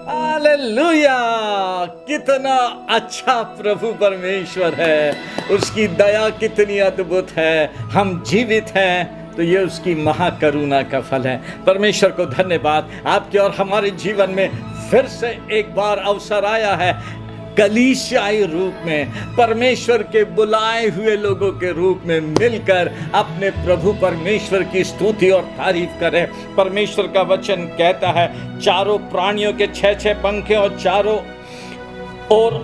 Hallelujah! कितना अच्छा प्रभु परमेश्वर है, उसकी दया कितनी अद्भुत है। हम जीवित हैं तो ये उसकी महाकरुणा का फल है। परमेश्वर को धन्यवाद, आपके और हमारे जीवन में फिर से एक बार अवसर आया है कलीसियाई रूप में, परमेश्वर के बुलाए हुए लोगों के रूप में मिलकर अपने प्रभु परमेश्वर की स्तुति और तारीफ करें। परमेश्वर का वचन कहता है, चारों प्राणियों के 6 पंखे और चारों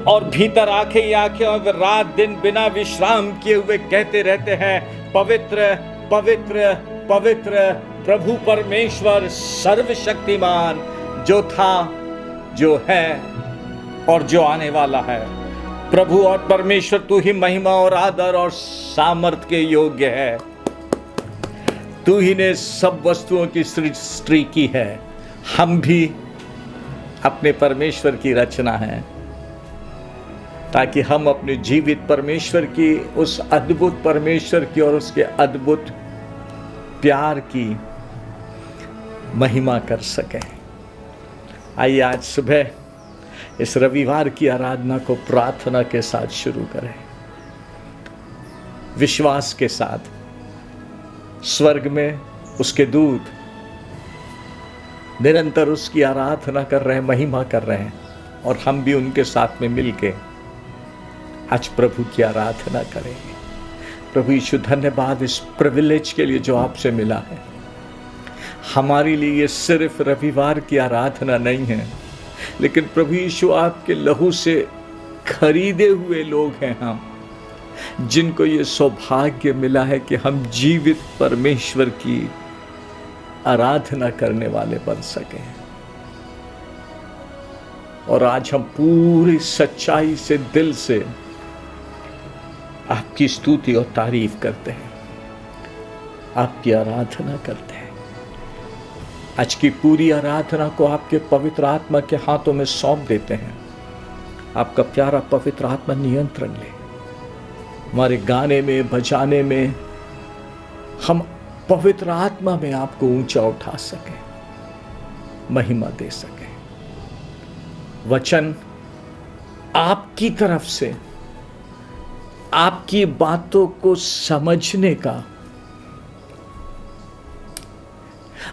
और भीतर आंखें ही आंखें, और वे रात दिन बिना विश्राम किए हुए कहते रहते हैं, पवित्र पवित्र पवित्र प्रभु परमेश्वर सर्वशक्तिमान, जो था, जो है और जो आने वाला है। प्रभु और परमेश्वर, तू ही महिमा और आदर और सामर्थ के योग्य है। तू ही ने सब वस्तुओं की सृष्टि की है। हम भी अपने परमेश्वर की रचना है, ताकि हम अपने जीवित परमेश्वर की, उस अद्भुत परमेश्वर की और उसके अद्भुत प्यार की महिमा कर सकें। आइए आज सुबह इस रविवार की आराधना को प्रार्थना के साथ शुरू करें, विश्वास के साथ। स्वर्ग में उसके दूत निरंतर उसकी आराधना कर रहे हैं, महिमा कर रहे हैं, और हम भी उनके साथ में मिलके आज प्रभु की आराधना करेंगे। प्रभु यीशु, धन्यवाद इस प्रिविलेज के लिए जो आपसे मिला है। हमारे लिए ये सिर्फ रविवार की आराधना नहीं है, लेकिन प्रभु यीशु, आपके लहू से खरीदे हुए लोग हैं हम, जिनको ये सौभाग्य मिला है कि हम जीवित परमेश्वर की आराधना करने वाले बन सके। और आज हम पूरी सच्चाई से, दिल से आपकी स्तुति और तारीफ करते हैं, आपकी आराधना करते हैं। आज की पूरी आराधना को आपके पवित्र आत्मा के हाथों में सौंप देते हैं। आपका प्यारा पवित्र आत्मा नियंत्रण ले, हमारे गाने में, बजाने में हम पवित्र आत्मा में आपको ऊंचा उठा सकें, महिमा दे सकें। वचन आपकी तरफ से, आपकी बातों को समझने का,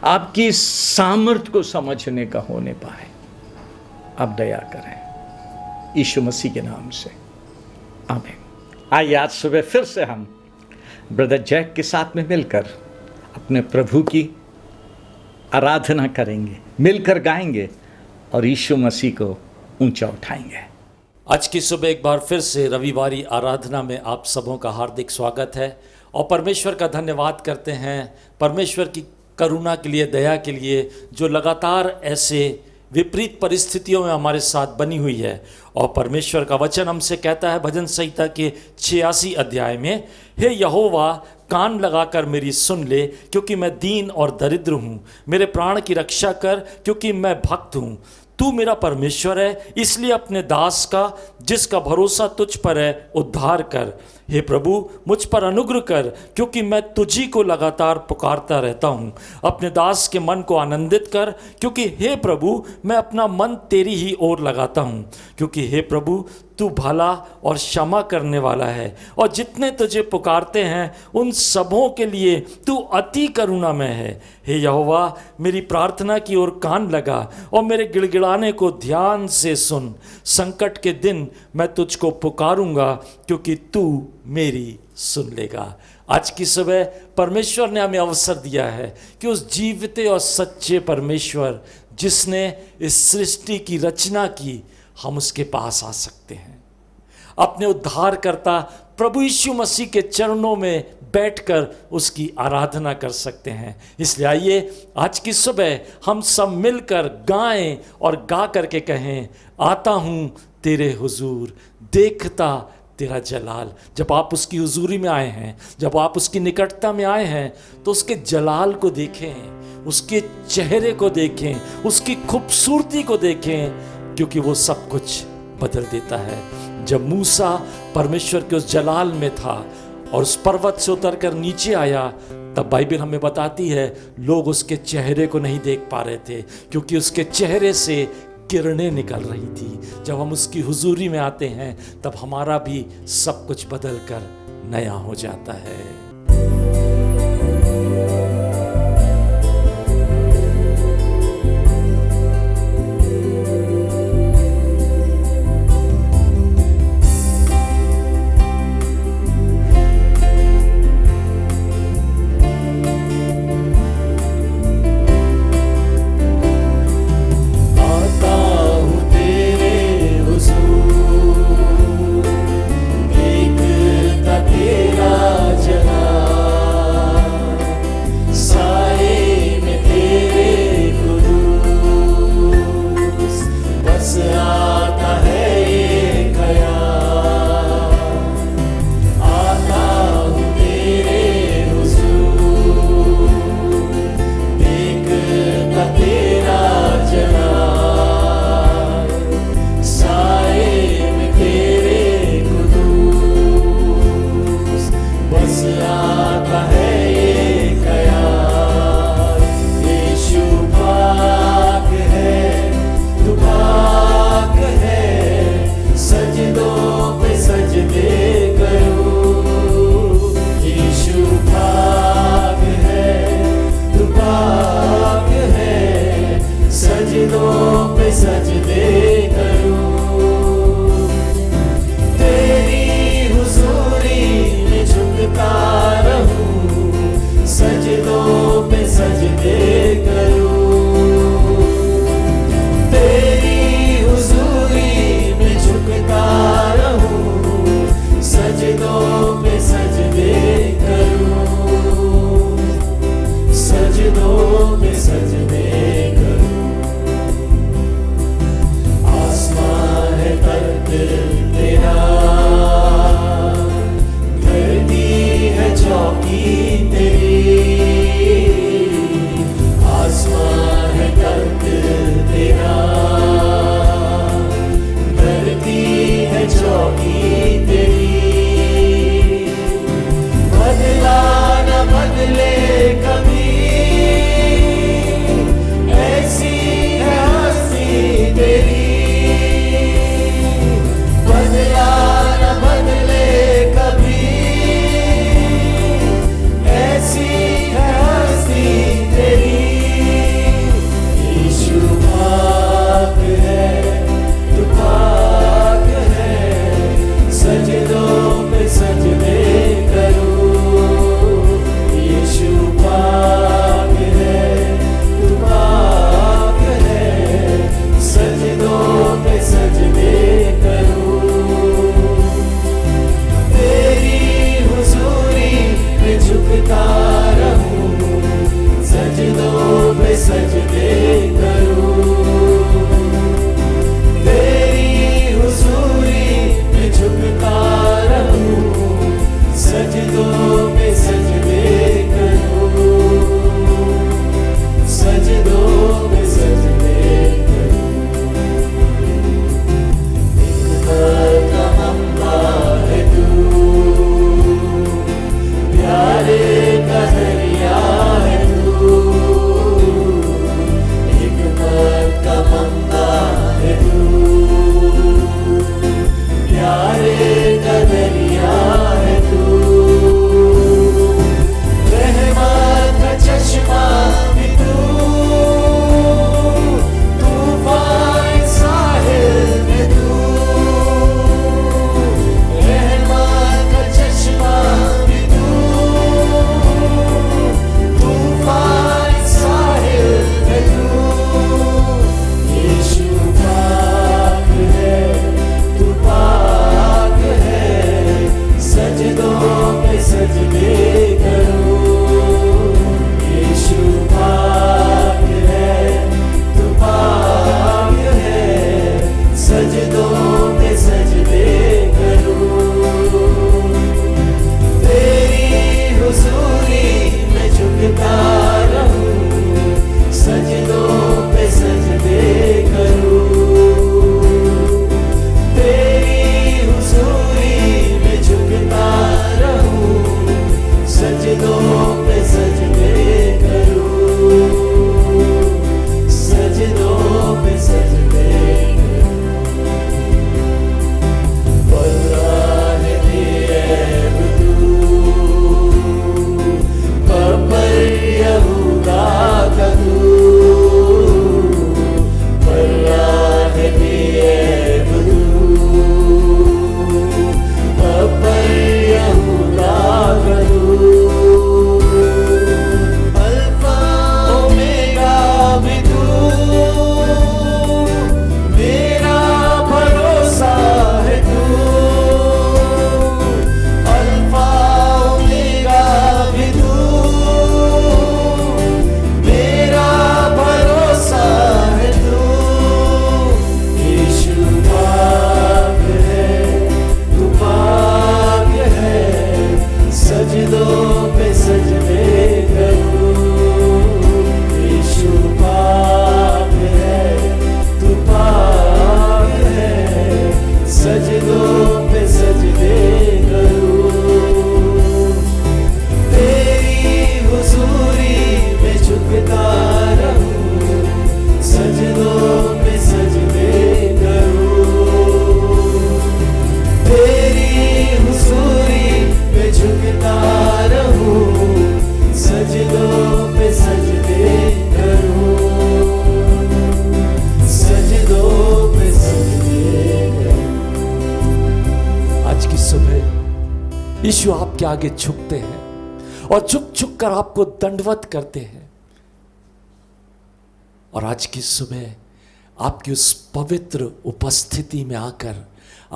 आपकी सामर्थ्य को समझने का होने पाए। आप दया करें, यीशु मसीह के नाम से, आमीन। आइए आज सुबह फिर से हम ब्रदर जैक के साथ में मिलकर अपने प्रभु की आराधना करेंगे, मिलकर गाएंगे और यीशु मसीह को ऊंचा उठाएंगे। आज की सुबह एक बार फिर से रविवारी आराधना में आप सबों का हार्दिक स्वागत है और परमेश्वर का धन्यवाद करते हैं, परमेश्वर की करुणा के लिए, दया के लिए, जो लगातार ऐसे विपरीत परिस्थितियों में हमारे साथ बनी हुई है। और परमेश्वर का वचन हमसे कहता है भजन संहिता के 86 अध्याय में, हे यहोवा, कान लगाकर मेरी सुन ले, क्योंकि मैं दीन और दरिद्र हूँ। मेरे प्राण की रक्षा कर, क्योंकि मैं भक्त हूँ। तू मेरा परमेश्वर है, इसलिए अपने दास का, जिसका भरोसा तुझ पर है, उद्धार कर। हे प्रभु, मुझ पर अनुग्रह कर, क्योंकि मैं तुझी को लगातार पुकारता रहता हूँ। अपने दास के मन को आनंदित कर, क्योंकि हे प्रभु, मैं अपना मन तेरी ही ओर लगाता हूँ। क्योंकि हे प्रभु, तू भला और क्षमा करने वाला है, और जितने तुझे पुकारते हैं उन सबों के लिए तू अति करुणामय है। हे यहोवा, मेरी प्रार्थना की ओर कान लगा और मेरे गिड़गिड़ाने को ध्यान से सुन। संकट के दिन मैं तुझको पुकारूंगा, क्योंकि तू मेरी सुन लेगा। आज की सुबह परमेश्वर ने हमें अवसर दिया है कि उस जीविते और सच्चे परमेश्वर, जिसने इस सृष्टि की रचना की, हम उसके पास आ सकते हैं। अपने उद्धारकर्ता प्रभु यीशु मसीह के चरणों में बैठकर उसकी आराधना कर सकते हैं। इसलिए आइए आज की सुबह हम सब मिलकर गाएं और गा करके कहें, आता हूँ तेरे हुजूर, देखता तेरा जलाल। जब आप उसकी हुजूरी में आए हैं, जब आप उसकी निकटता में आए हैं, तो उसके जलाल को देखें, उसके चेहरे को देखें, उसकी खूबसूरती को देखें, क्योंकि वो सब कुछ बदल देता है। जब मूसा परमेश्वर के उस जलाल में था और उस पर्वत से उतरकर नीचे आया, तब बाइबल हमें बताती है लोग उसके चेहरे को नहीं देख पा रहे थे, क्योंकि उसके चेहरे से किरणें निकल रही थी। जब हम उसकी हुजूरी में आते हैं तब हमारा भी सब कुछ बदल कर नया हो जाता है। यीशु आपके आगे झुकते हैं और झुक झुक कर आपको दंडवत करते हैं। और आज की सुबह आपकी उस पवित्र उपस्थिति में आकर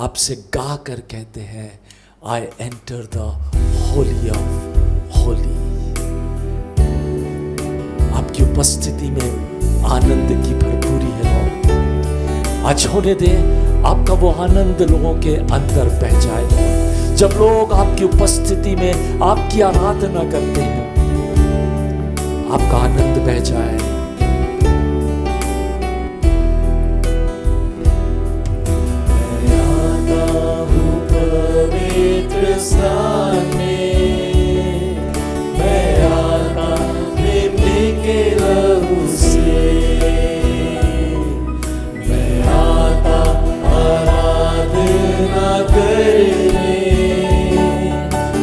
आपसे गा कर कहते हैं, I enter the Holi of Holi. आपकी उपस्थिति में आनंद की भरपूरी है लॉर्ड। आज होने दें आपका वो आनंद लोगों के अंदर बह जाए लॉर्ड। जब लोग आपकी उपस्थिति में आपकी आराधना करते हैं, आपका आनंद बह जाए। मैं आता हूँ पवित्र स्थान में, मैं आता प्रेम के लहू से, मैं आता आराधना करने,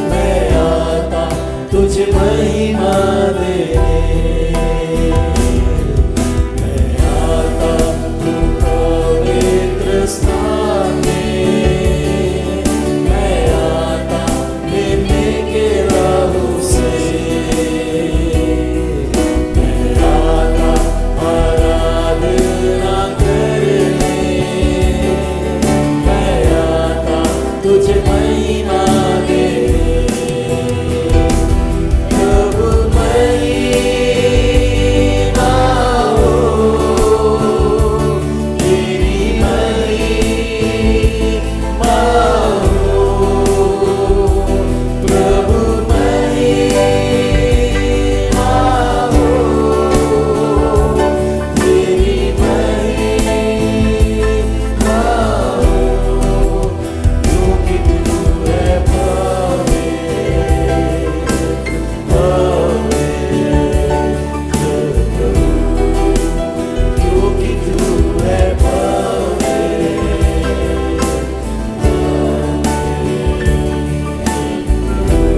मैं आता तुझे महिमा देने, मैं आता हूँ पवित्र स्थान में, मैं आता लेने के लहू से, मैं आता आराधना करने, मैं आता तुझे महिमा देने। प्रभु महिमा हो, तेरी महिमा हो, प्रभु महिमा हो, तेरी महिमा हो, क्योंकि तू है क्योंकि तू है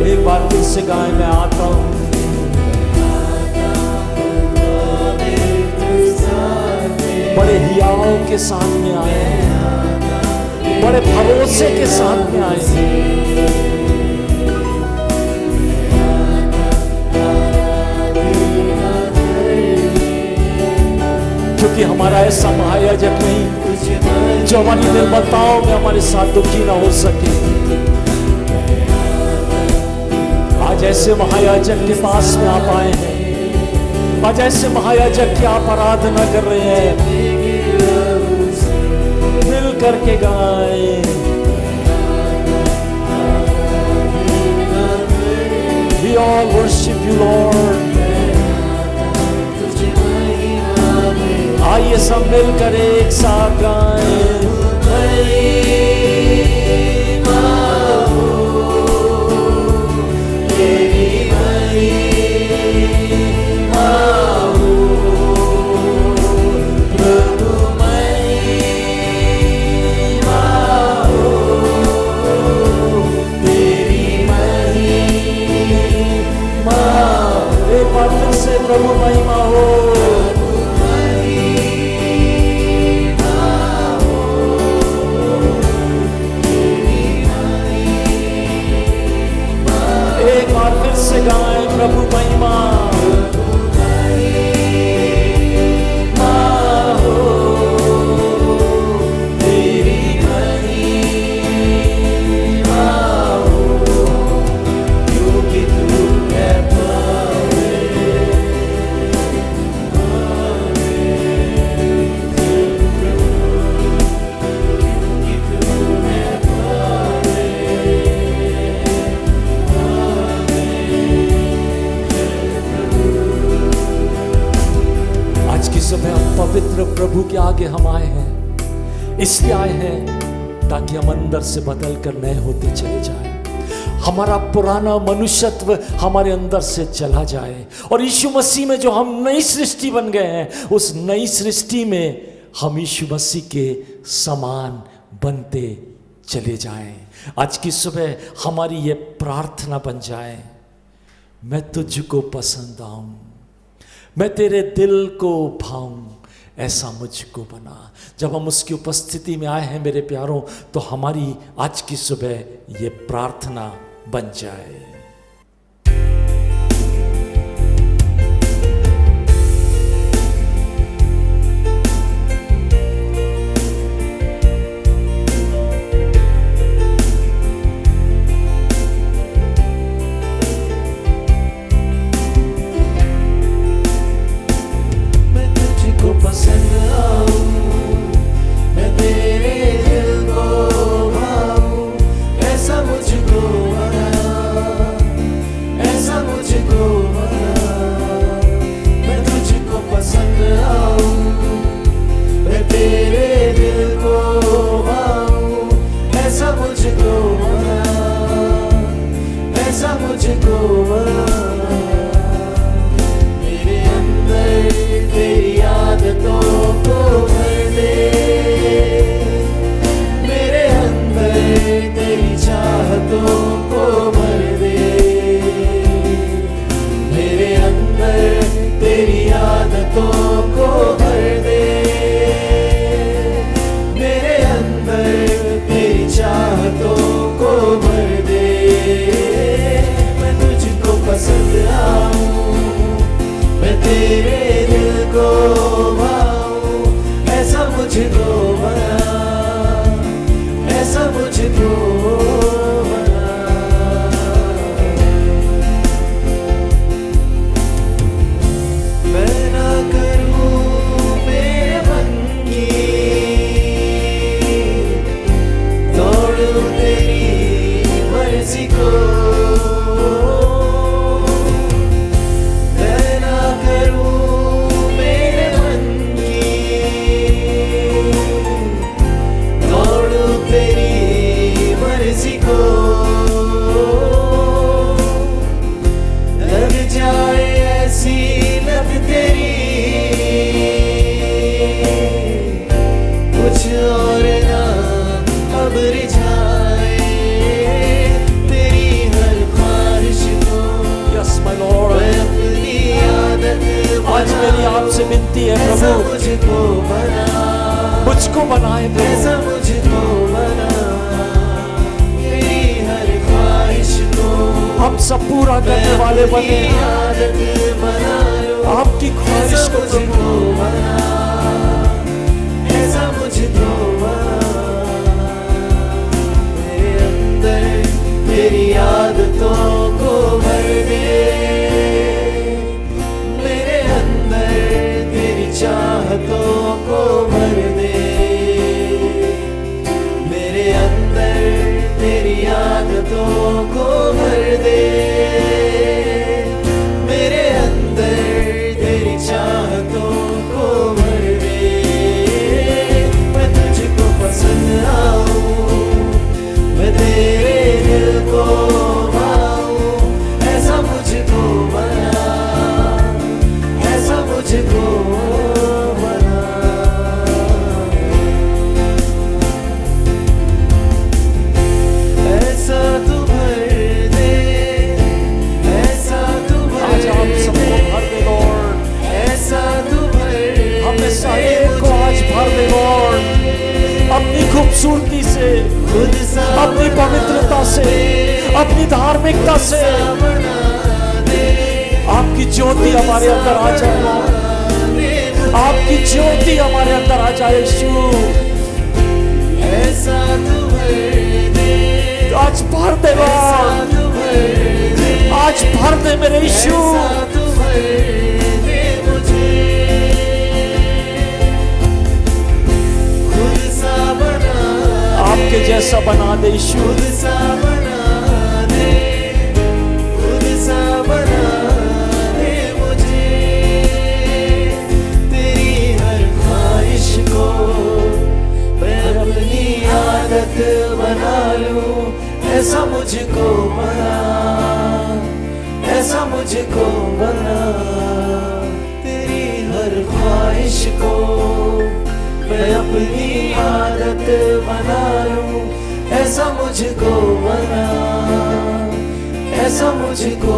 एक बार फिर से गाएं, मैं आता हूँ बड़े हियाव के साथ में आए, बड़े भरोसे के साथ में आए। क्योंकि हमारा ऐसा महायाजक नहीं जो हमारी निर्मलताओं में हमारे साथ दुखी ना हो सके। आज ऐसे महायाजक के पास में आप आए हैं, आज ऐसे महायाजक की आप आराधना कर रहे हैं। मिल करके गाएं, We all worship you Lord। आइए सब मिलकर एक साथ गाएं, महिमा हो, तेरी महिमा हो, प्रभु महिमा हो, तेरी महिमा। एक बार फिर से प्रभु महिमा हो, एक बार फिर से गाएं, प्रभु महिमा हो, तेरी महिमा हो, क्योंकि तू है पवित्र प्रभु के आगे हम आए हैं, इसलिए आए हैं ताकि हम अंदर से बदल कर नए होते चले जाएं। हमारा पुराना मनुष्यत्व हमारे अंदर से चला जाए और यीशु मसीह में जो हम नई सृष्टि बन गए हैं, उस नई सृष्टि में हम यीशु मसीह के समान बनते चले जाएं। आज की सुबह हमारी ये प्रार्थना बन जाए, मैं तुझको पसंद आऊं, मैं तेरे दिल को भाऊं, ऐसा मुझको बना। जब हम उसकी उपस्थिति में आए हैं मेरे प्यारों, तो हमारी आज की सुबह ये प्रार्थना बन जाए। मैं तुझको पसंद आऊं, मैं तेरे दिल को भाऊं, ऐसा मुझको बना, ऐसा मुझको बना। मैं तुझको पसंद आऊं, मैं तेरे दिल को भाऊं, ऐसा मुझको बना, ऐसा मुझको बना। मेरे अंदर तेरी आदतों को भर दे, मेरे अंदर तेरी चाहतों को भर दे, मेरे अंदर तेरी आदतों को भर दे, मेरे अंदर तेरी चाहतों को भर दे। मैं तुझको पसंद आऊं, मैं तेरे दिल को भाऊं, ऐसा मुझको बना, ऐसा मुझको बना। मैं ना करूं मेरे मन की, तोड़ूं तेरी मर्जी को। मैं ना करूं मेरे मन की, तोड़ूं तेरी मर्जी को। लग जाए ऐसी लत तेरी, कुछ और ना अब रिझाए तेरी हर ख्वाहिश को। यस माय लॉर्ड, मैं अपनी आदत आज मेरी आपसे विनती है ऐसा प्रभु, मुझको बना, मुझको बनाए ऐसा प्रभु। मुझको बना। तेरी हर ख्वाहिश को हम सब पूरा करने वाले बने, अपनी आदत बना लो, आपकी ख्वाहिश ऐसा को मुझको प्रभु। बना, ऐसा मुझको बना। मेरे अंदर तेरी आदतों को भर दे, मेरे अंदर तेरी चाहतों को भर दे, मेरे अंदर तेरी आदतों को भर दे, मेरे अंदर तेरी चाहतों को भर दे। मैं तुझको पसंद आऊं, मैं तेरे दिल को भाऊं, ऐसा मुझको बना, ऐसा मुझको बना। ऐसा तू भर दे, ऐसा तू आज भर आप सबको दे, भर दे लॉर्ड, ऐसा तू भर हमें दे सारे को आज भर दे लॉर्ड, अपनी खूबसूरती से, खुद सा अपनी पवित्रता से, अपनी धार्मिकता से। बना दे, आपकी ज्योति हमारे अंदर आ जाए लॉर्ड, आपकी ज्योति हमारे अंदर आ जाए यीशु। ऐसा तू भर दे, आज भर दे ऐसा लॉर्ड, तू भर दे, आज भर दे मेरे यीशु। ऐसा तू भर दे मुझे, खुद सा बना दे, आपके जैसा बना दे यीशु। खुद सा बना दे, खुद सा बना दे मुझे। तेरी हर ख्वाहिश को मैं अपनी आदत बना लूं, ऐसा मुझको बना, ऐसा मुझको बना। तेरी हर ख्वाहिश को मैं अपनी आदत बना लूं, ऐसा मुझको बना, ऐसा मुझको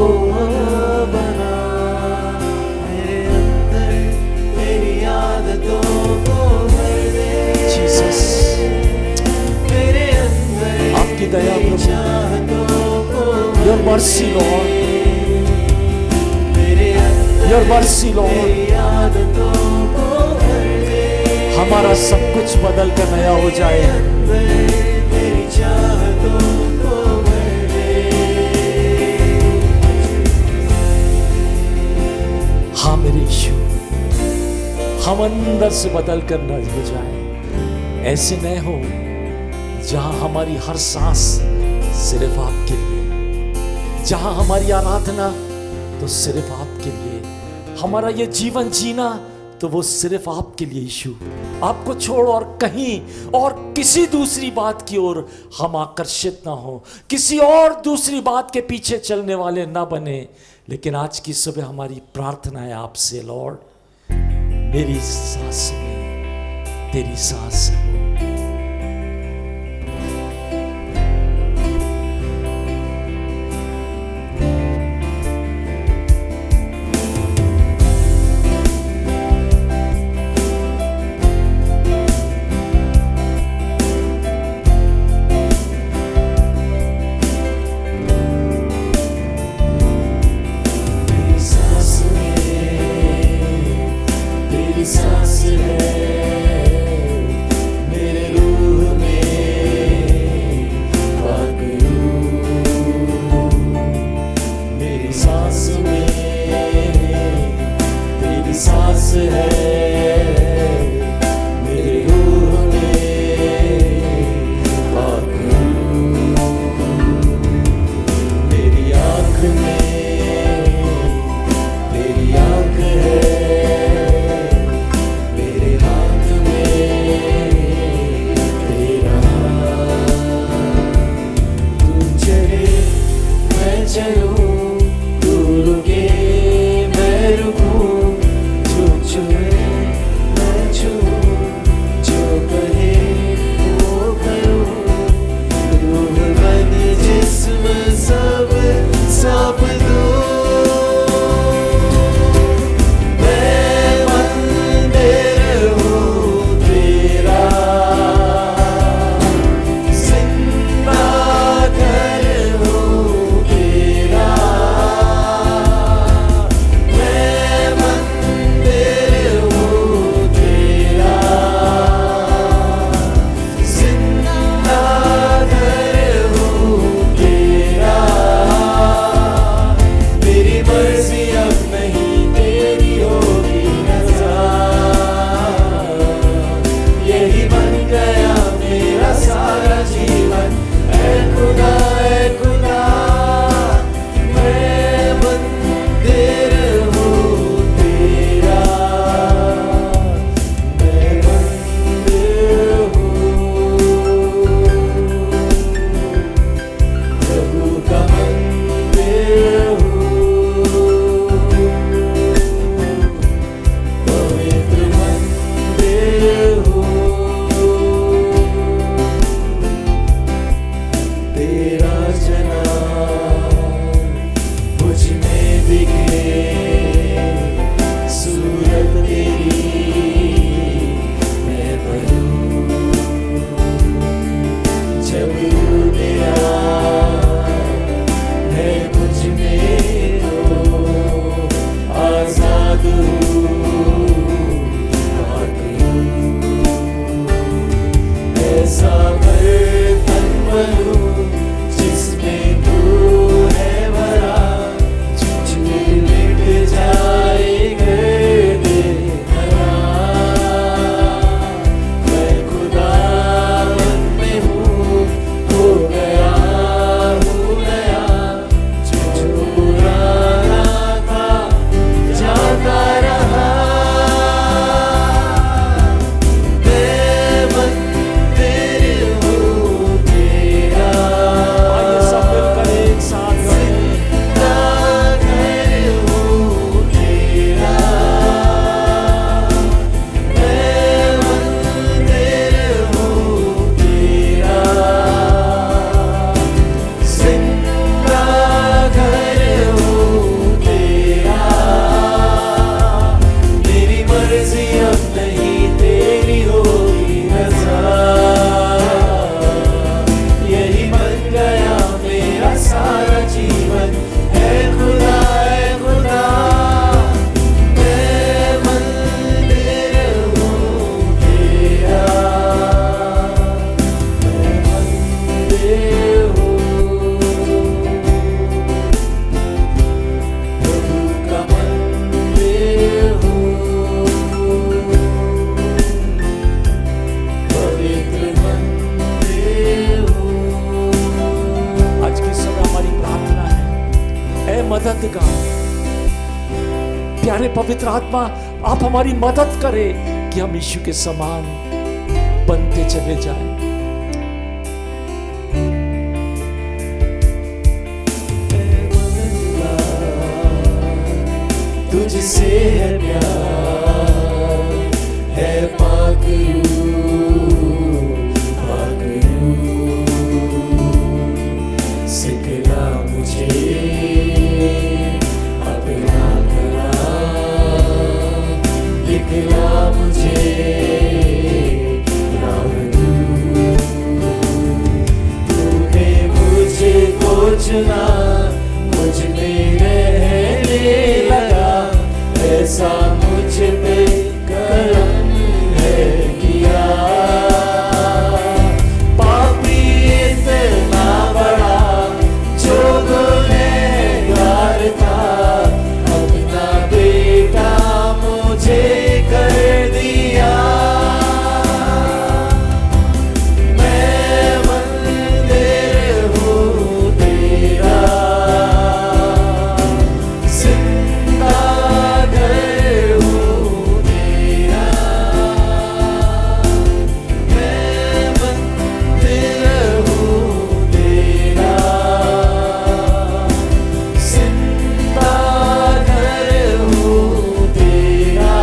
बना। मेरे अंदर तेरी आदतों को भर दे, जीसस, मेरे अंदर आपकी दया तेरी प्रभु। चाहतों को mercy, Lord. मेरे अंदर Your mercy, Lord. तेरी आदतों को भर दे। हमारा सब कुछ बदल कर नया हो जाए। अंदर तेरी चाहतों को भर दे। हाँ मेरे यीशु, हम अंदर से बदल कर नया हो जाए। ऐसे न हो जहां हमारी हर सांस सिर्फ आपके लिए, जहां हमारी आराधना तो सिर्फ आपके लिए, हमारा ये जीवन जीना तो वो सिर्फ आपके लिए यीशु। आपको छोड़ और कहीं और किसी दूसरी बात की ओर हम आकर्षित ना हो, किसी और दूसरी बात के पीछे चलने वाले ना बने। लेकिन आज की सुबह हमारी प्रार्थना है आपसे, लॉर्ड, मेरी सांस में तेरी सांस हो। सांस है मेरे रूह में, पाक रूह मेरी सांस में, तेरी सांस है मेरे रूह में, पाक रूह मेरी आँख में, तेरी आँख है चलूं, तू रुके मैं रुकूं, छू छू अरे पवित्र आत्मा, आप हमारी मदद करें कि हम यीशु के समान बनते चले जाएं। तुझसे है प्यार, है पाक रूह, सिखला मुझे अपना गला, लिखला मुझे राह दूर। तूने मुझको चुना, मुझ में रहने लगा, ऐसा मुझ पे करम है किया। पापी इतना बड़ा जो गुनहगार था, अपना बेटा मुझे कर दिया। मैं मंदिर हूँ तेरा, जिंदा घर हूँ तेरा। मैं मंदिर हूँ तेरा, जिंदा घर हूँ तेरा।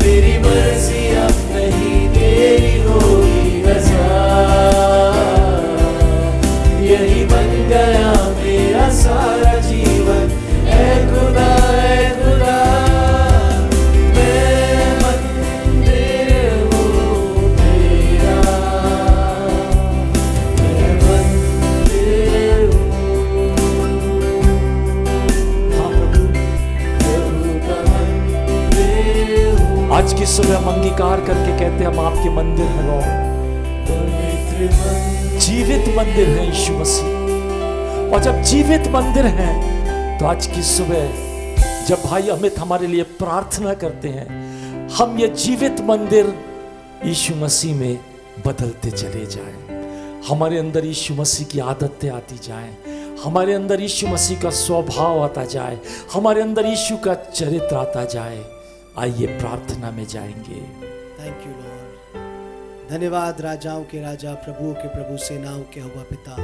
मेरी मर्जी अब नहीं, तेरी होगी रज़ा। यही बन गया मेरा सारा जीवन, ऐ खुदा, ऐ खुदा। मैं मंदिर हूँ तेरा, मैं मंदिर हाँ प्रभु, प्रभु का मंदिर हूँ। आज की सुबह हम अंगीकार करके कहते हैं हम आपके मंदिर हैं लॉर्ड, पवित्र मंदिर, जीवित मंदिर है यीशु मसीह। और जब जीवित मंदिर हैं तो आज की सुबह जब भाई अमित हमारे लिए प्रार्थना करते हैं, हम ये जीवित मंदिर यीशु मसीह में बदलते चले जाएं। हमारे अंदर यीशु मसीह की आदतें आती जाएं, हमारे अंदर यीशु मसीह का स्वभाव आता जाए, हमारे अंदर यीशु का चरित्र आता जाए। आइए प्रार्थना में जाएंगे। Thank you Lord. धन्यवाद राजाओं के राजा, प्रभुओं के प्रभु, सेनाओं के हुआ पिता।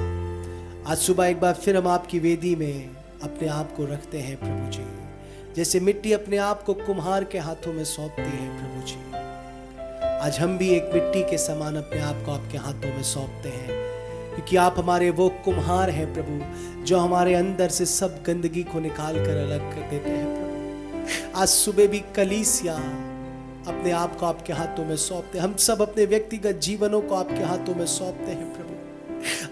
आज सुबह एक बार फिर हम आपकी वेदी में अपने आप को रखते हैं प्रभु जी। जैसे मिट्टी अपने आप को कुम्हार के हाथों में सौंपती है प्रभु जी, आज हम भी एक मिट्टी के समान अपने आप को आपके हाथों में सौंपते हैं, क्योंकि आप हमारे वो कुम्हार हैं प्रभु, जो हमारे अंदर से सब गंदगी को निकाल कर अलग कर देते हैं प्रभु। आज सुबह भी कलीसिया अपने आप को आपके हाथों में सौंपते, हम सब अपने व्यक्तिगत जीवनों को आपके हाथों में सौंपते हैं प्रभु।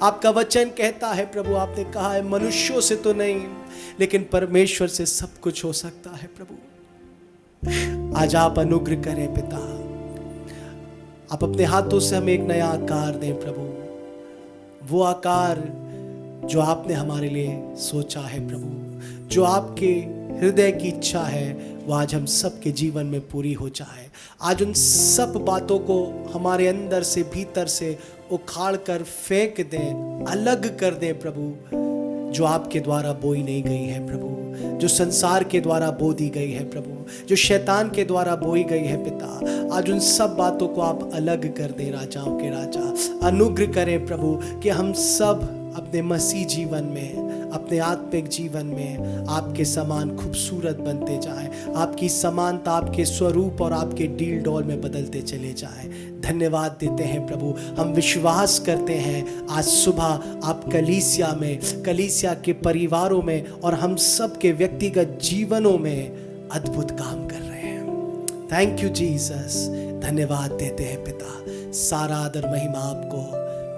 आपका वचन कहता है प्रभु, आपने कहा है मनुष्यों से तो नहीं लेकिन परमेश्वर से सब कुछ हो सकता है प्रभु। आज आप अनुग्रह करें पिता, आप अपने हाथों से हमें एक नया आकार दें प्रभु, वो आकार जो आपने हमारे लिए सोचा है प्रभु, जो आपके हृदय की इच्छा है वो आज हम सब के जीवन में पूरी हो जाए। आज उन सब बातों को हमारे अंदर से भीतर से उखाड़ कर फेंक दें, अलग कर दें प्रभु, जो आपके द्वारा बोई नहीं गई है प्रभु, जो संसार के द्वारा बो दी गई है प्रभु, जो शैतान के द्वारा बोई गई है पिता। आज उन सब बातों को आप अलग कर दें राजाओं के राजा। अनुग्रह करें प्रभु कि हम सब अपने मसीह जीवन में, अपने आत्मिक जीवन में आपके समान खूबसूरत बनते जाएं, आपकी समानता, आपके स्वरूप और आपके डील डॉल में बदलते चले जाएं। धन्यवाद देते हैं प्रभु। हम विश्वास करते हैं आज सुबह आप कलीसिया में, कलीसिया के परिवारों में और हम सब के व्यक्तिगत जीवनों में अद्भुत काम कर रहे हैं। Thank you Jesus. धन्यवाद देते हैं पिता। सारा आदर महिमा आपको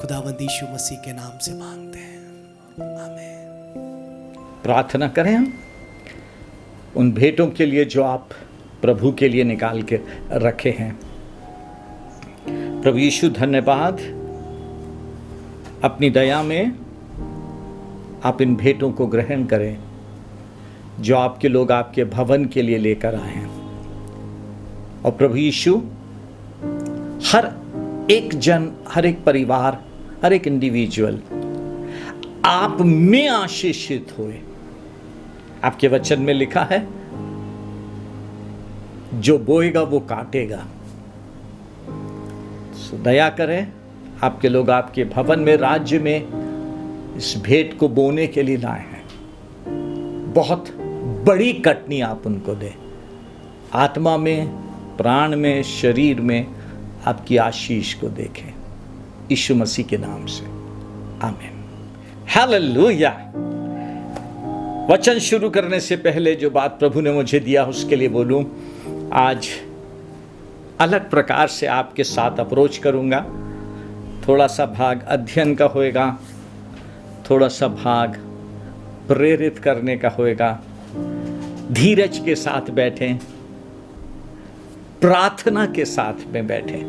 खुदावंद यीशु मसीह के नाम से मांगते हैं, आमीन। प्रार्थना करें हम उन भेंटों के लिए जो आप प्रभु के लिए निकाल के रखे हैं। प्रभु यीशु धन्यवाद, अपनी दया में आप इन भेंटों को ग्रहण करें जो आपके लोग आपके भवन के लिए लेकर आए हैं। और प्रभु यीशु हर एक जन, हर एक परिवार, हर एक इंडिविजुअल आप में आशीषित हुए, आपके वचन में लिखा है, जो बोएगा वो काटेगा। सो दया करें, आपके लोग आपके भवन में, राज्य में इस भेंट को बोने के लिए लाए हैं। बहुत बड़ी कटनी आप उनको दें, आत्मा में, प्राण में, शरीर में आपकी आशीष को देखें, यीशु मसीह के नाम से, आमीन। हालेलुया। वचन शुरू करने से पहले जो बात प्रभु ने मुझे दिया उसके लिए बोलूं, आज अलग प्रकार से आपके साथ अप्रोच करूंगा। थोड़ा सा भाग अध्ययन का होएगा, थोड़ा सा भाग प्रेरित करने का होएगा। धीरज के साथ बैठें, प्रार्थना के साथ में बैठें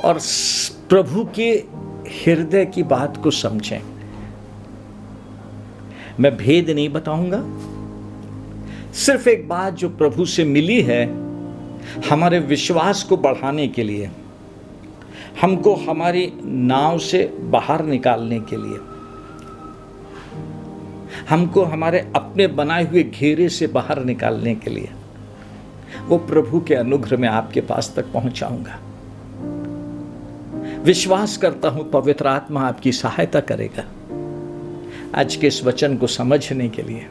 और प्रभु के हृदय की बात को समझें। मैं भेद नहीं बताऊंगा, सिर्फ एक बात जो प्रभु से मिली है हमारे विश्वास को बढ़ाने के लिए, हमको हमारी नाव से बाहर निकालने के लिए, हमको हमारे अपने बनाए हुए घेरे से बाहर निकालने के लिए, वो प्रभु के अनुग्रह में आपके पास तक पहुंचाऊंगा। विश्वास करता हूं पवित्र आत्मा आपकी सहायता करेगा आज के इस वचन को समझने के लिए,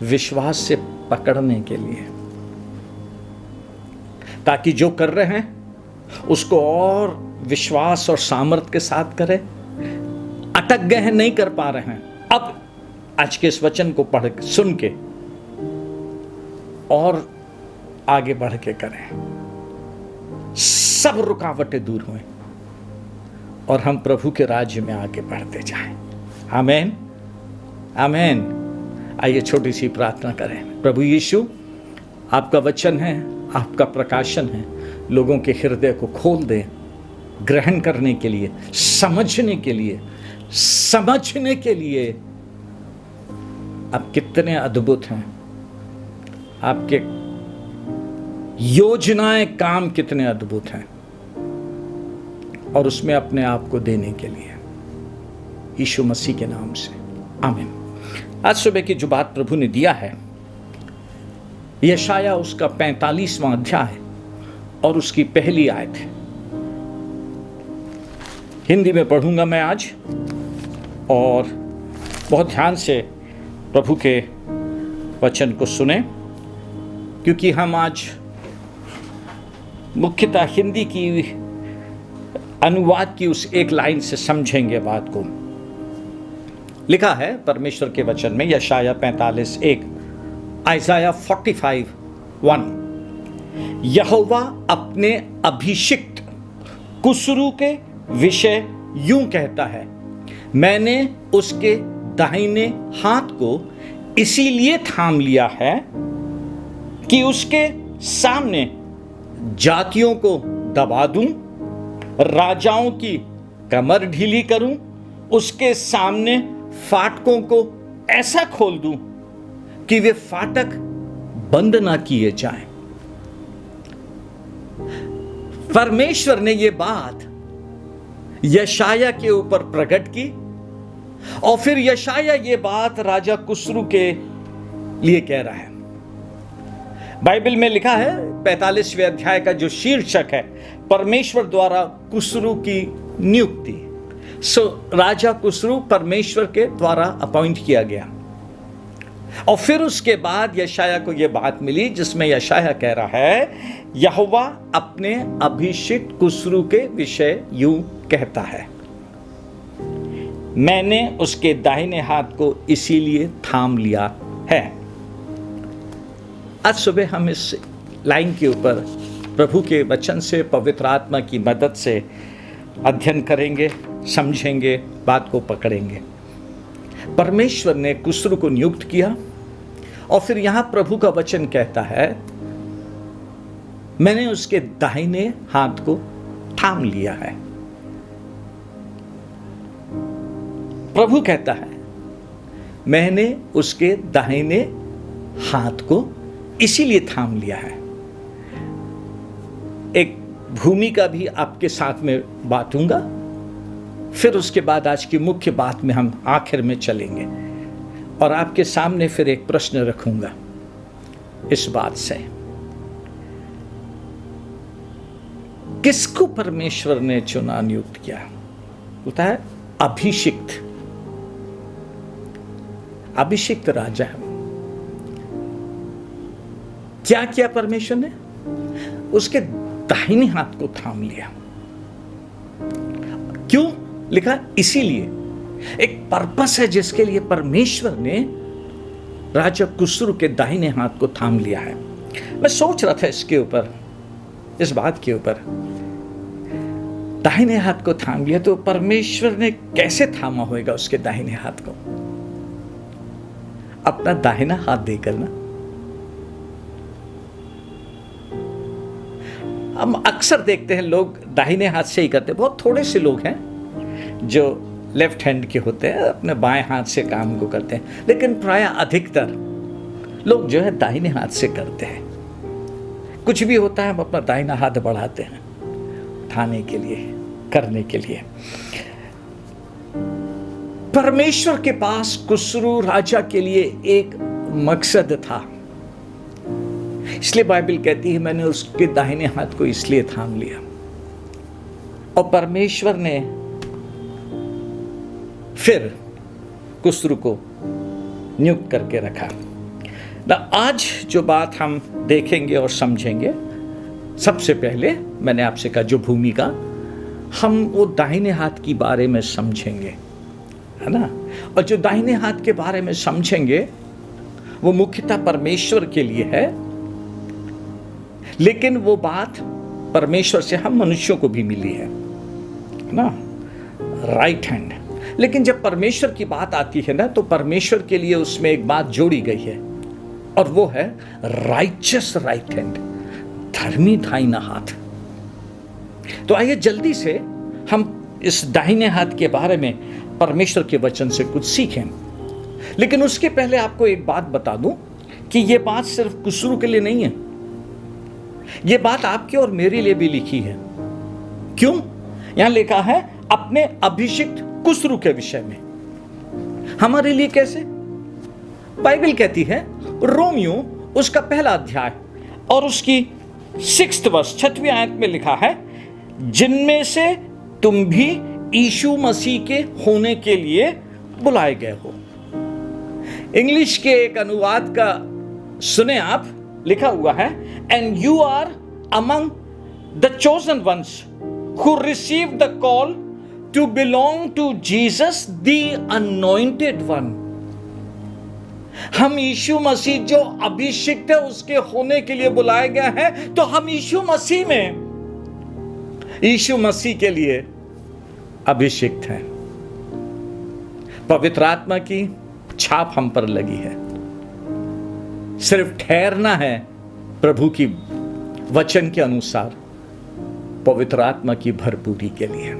विश्वास से पकड़ने के लिए, ताकि जो कर रहे हैं उसको और विश्वास और सामर्थ्य के साथ करें। अटक गए हैं, नहीं कर पा रहे हैं, अब आज के इस वचन को पढ़ सुन के और आगे बढ़ के करें, सब रुकावटें दूर हुए और हम प्रभु के राज्य में आगे बढ़ते जाएं। आमीन, आमीन। आइए छोटी सी प्रार्थना करें। प्रभु यीशु, आपका वचन है, आपका प्रकाशन है, लोगों के हृदय को खोल दें ग्रहण करने के लिए, समझने के लिए, समझने के लिए। आप कितने अद्भुत हैं, आपके योजनाएं, काम कितने अद्भुत हैं, और उसमें अपने आप को देने के लिए, यीशु मसीह के नाम से, आमीन। आज सुबह की जो बात प्रभु ने दिया है, यशाया उसका 45वां अध्याय और उसकी पहली आयत है। हिंदी में पढ़ूंगा मैं आज, और बहुत ध्यान से प्रभु के वचन को सुने, क्योंकि हम आज मुख्यतः हिंदी की अनुवाद की उस एक लाइन से समझेंगे बात को। लिखा है परमेश्वर के वचन में, यशाया 45:1, आइज़ाया 45:1, यहोवा अपने अभिषिक्त कुसरू के विषय यूं कहता है, मैंने उसके दाहिने हाथ को इसीलिए थाम लिया है कि उसके सामने जातियों को दबा दूं, राजाओं की कमर ढीली करूं, उसके सामने फाटकों को ऐसा खोल दूं कि वे फाटक बंद ना किए जाएं। परमेश्वर ने यह बात यशाया के ऊपर प्रकट की, और फिर यशाया ये बात राजा कुसरू के लिए कह रहा है। बाइबल में लिखा है 45वें अध्याय का जो शीर्षक है, परमेश्वर द्वारा कुसरू की नियुक्ति। राजा कुसरू परमेश्वर के द्वारा अपॉइंट किया गया, और फिर उसके बाद यशाया को यह बात मिली जिसमें यशाया कह रहा है, यहोवा अपने अभिषिक्त कुसरू के विषय यूं कहता है, मैंने उसके दाहिने हाथ को इसीलिए थाम लिया है। आज सुबह हम इस लाइन के ऊपर प्रभु के वचन से, पवित्र आत्मा की मदद से अध्ययन करेंगे, समझेंगे, बात को पकड़ेंगे। परमेश्वर ने कुसरू को नियुक्त किया, और फिर यहां प्रभु का वचन कहता है, मैंने उसके दाहिने हाथ को थाम लिया है। प्रभु कहता है, मैंने उसके दाहिने हाथ को इसीलिए थाम लिया है। एक भूमिका भी आपके साथ में बांटूंगा, फिर उसके बाद आज की मुख्य बात में हम आखिर में चलेंगे। और आपके सामने फिर एक प्रश्न रखूंगा इस बात से, किसको परमेश्वर ने चुना, नियुक्त किया? होता है अभिषिक्त, अभिषिक्त राजा। क्या किया परमेश्वर ने? उसके दाहिने हाथ को थाम लिया। क्यों लिखा? इसीलिए एक पर्पस है जिसके लिए परमेश्वर ने राजा कुस्रू के दाहिने हाथ को थाम लिया है। मैं सोच रहा था इसके ऊपर, इस बात के ऊपर, दाहिने हाथ को थाम लिया तो परमेश्वर ने कैसे थामा होगा उसके दाहिने हाथ को? अपना दाहिना हाथ देकर ना। हम अक्सर देखते हैं लोग दाहिने हाथ से ही करते हैं। बहुत थोड़े से लोग हैं जो लेफ्ट हैंड के होते हैं, अपने बाएं हाथ से काम को करते हैं, लेकिन प्राय अधिकतर लोग जो है दाहिने हाथ से करते हैं। कुछ भी होता है हम अपना दाहिना हाथ बढ़ाते हैं उठाने के लिए, करने के लिए। परमेश्वर के पास कुस्रू राजा के लिए एक मकसद था, इसलिए बाइबल कहती है मैंने उसके दाहिने हाथ को इसलिए थाम लिया। और परमेश्वर ने फिर कुस्रू को नियुक्त करके रखा। आज जो बात हम देखेंगे और समझेंगे, सबसे पहले मैंने आपसे कहा जो भूमिका, हम वो दाहिने हाथ की बारे में समझेंगे, है ना। और जो दाहिने हाथ के बारे में समझेंगे वो मुख्यतः परमेश्वर के लिए है, लेकिन वो बात परमेश्वर से हम मनुष्यों को भी मिली है ना, राइट हैंड। लेकिन जब परमेश्वर की बात आती है ना, तो परमेश्वर के लिए उसमें एक बात जोड़ी गई है, और वो है राइचस राइट हैंड, धर्मी दाहिना हाथ। तो आइए जल्दी से हम इस दाहिने हाथ के बारे में परमेश्वर के वचन से कुछ सीखें। लेकिन उसके पहले आपको एक बात बता दूं कि ये बात सिर्फ कुस्रू के लिए नहीं है, ये बात आपके और मेरे लिए भी लिखी है। क्यों? यहां लिखा है अपने अभिषिक्त कुस्रू के विषय में। हमारे लिए कैसे? बाइबल कहती है, रोमियो उसका पहला अध्याय और उसकी 6th वर्ष 6वीं आयत में लिखा है, जिनमें से तुम भी यीशु मसीह के होने के लिए बुलाए गए हो। इंग्लिश के एक अनुवाद का सुने आप, लिखा हुआ है, and you are among the chosen ones who receive the call to belong to Jesus the anointed one. हम यीशु मसीह जो अभिषिक्त है उसके होने के लिए बुलाए गए हैं, तो हम यीशु मसीह में, यीशु मसीह के लिए अभिषिक्त हैं। पवित्र आत्मा की छाप हम पर लगी है। सिर्फ ठहरना है प्रभु की वचन के अनुसार, पवित्र आत्मा की भरपूरी के लिए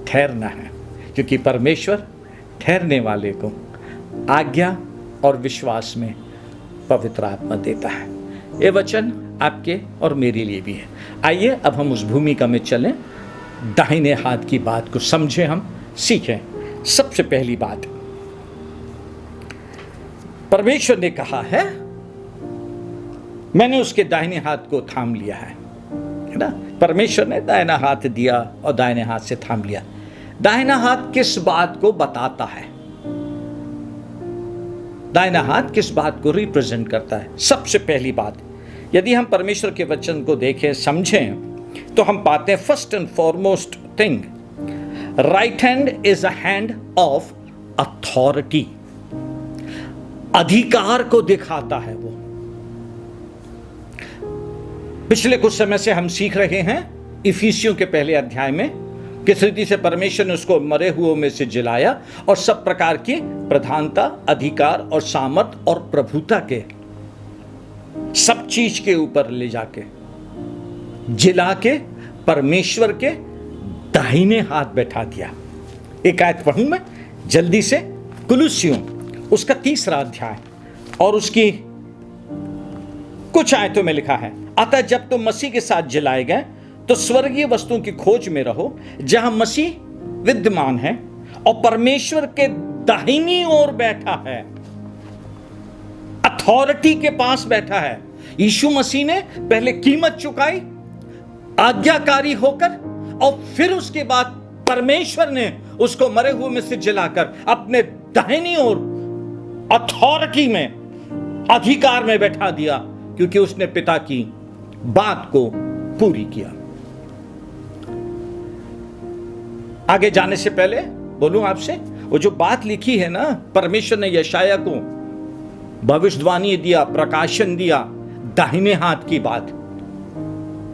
ठहरना है, क्योंकि परमेश्वर ठहरने वाले को आज्ञा और विश्वास में पवित्र आत्मा देता है। ये वचन आपके और मेरे लिए भी है। आइए अब हम उस भूमिका में चलें, दाहिने हाथ की बात को समझें, हम सीखें। सबसे पहली बात, परमेश्वर ने कहा है मैंने उसके दाहिने हाथ को थाम लिया है ना। परमेश्वर ने दाहिना हाथ दिया और दाहिने हाथ से थाम लिया। दाहिना हाथ किस बात को बताता है? दाहिना हाथ किस बात को रिप्रेजेंट करता है? सबसे पहली बात, यदि हम परमेश्वर के वचन को देखें, समझें, तो हम पाते हैं first and foremost thing, right hand is a hand of authority. अधिकार को दिखाता है वो। पिछले कुछ समय से हम सीख रहे हैं इफिसियों के पहले अध्याय में किस रीति से परमेश्वर ने उसको मरे हुओं में से जिलाया और सब प्रकार की प्रधानता, अधिकार और सामर्थ और प्रभुता के सब चीज के ऊपर ले जाके जिला के परमेश्वर के दाहिने हाथ बैठा दिया। एक आयत पढ़ूं मैं जल्दी से, कुलुस्सियों उसका 3रा अध्याय और उसकी कुछ आयतों में लिखा है, अतः जब तुम मसीह के साथ जिलाए गए तो स्वर्गीय वस्तुओं की खोज में रहो, जहां मसीह विद्यमान है और परमेश्वर के दाहिनी ओर बैठा है, अथॉरिटी के पास बैठा है। यीशु मसीह ने पहले कीमत चुकाई आज्ञाकारी होकर, और फिर उसके बाद परमेश्वर ने उसको मरे हुए में से जिलाकर अपने दाहिनी ओर अथॉरिटी में, अधिकार में बैठा दिया, क्योंकि उसने पिता की बात को पूरी किया। आगे जाने से पहले बोलूं आपसे, वो जो बात लिखी है ना, परमेश्वर ने यशाया को भविष्यवाणी दिया, प्रकाशन दिया, दाहिने हाथ की बात,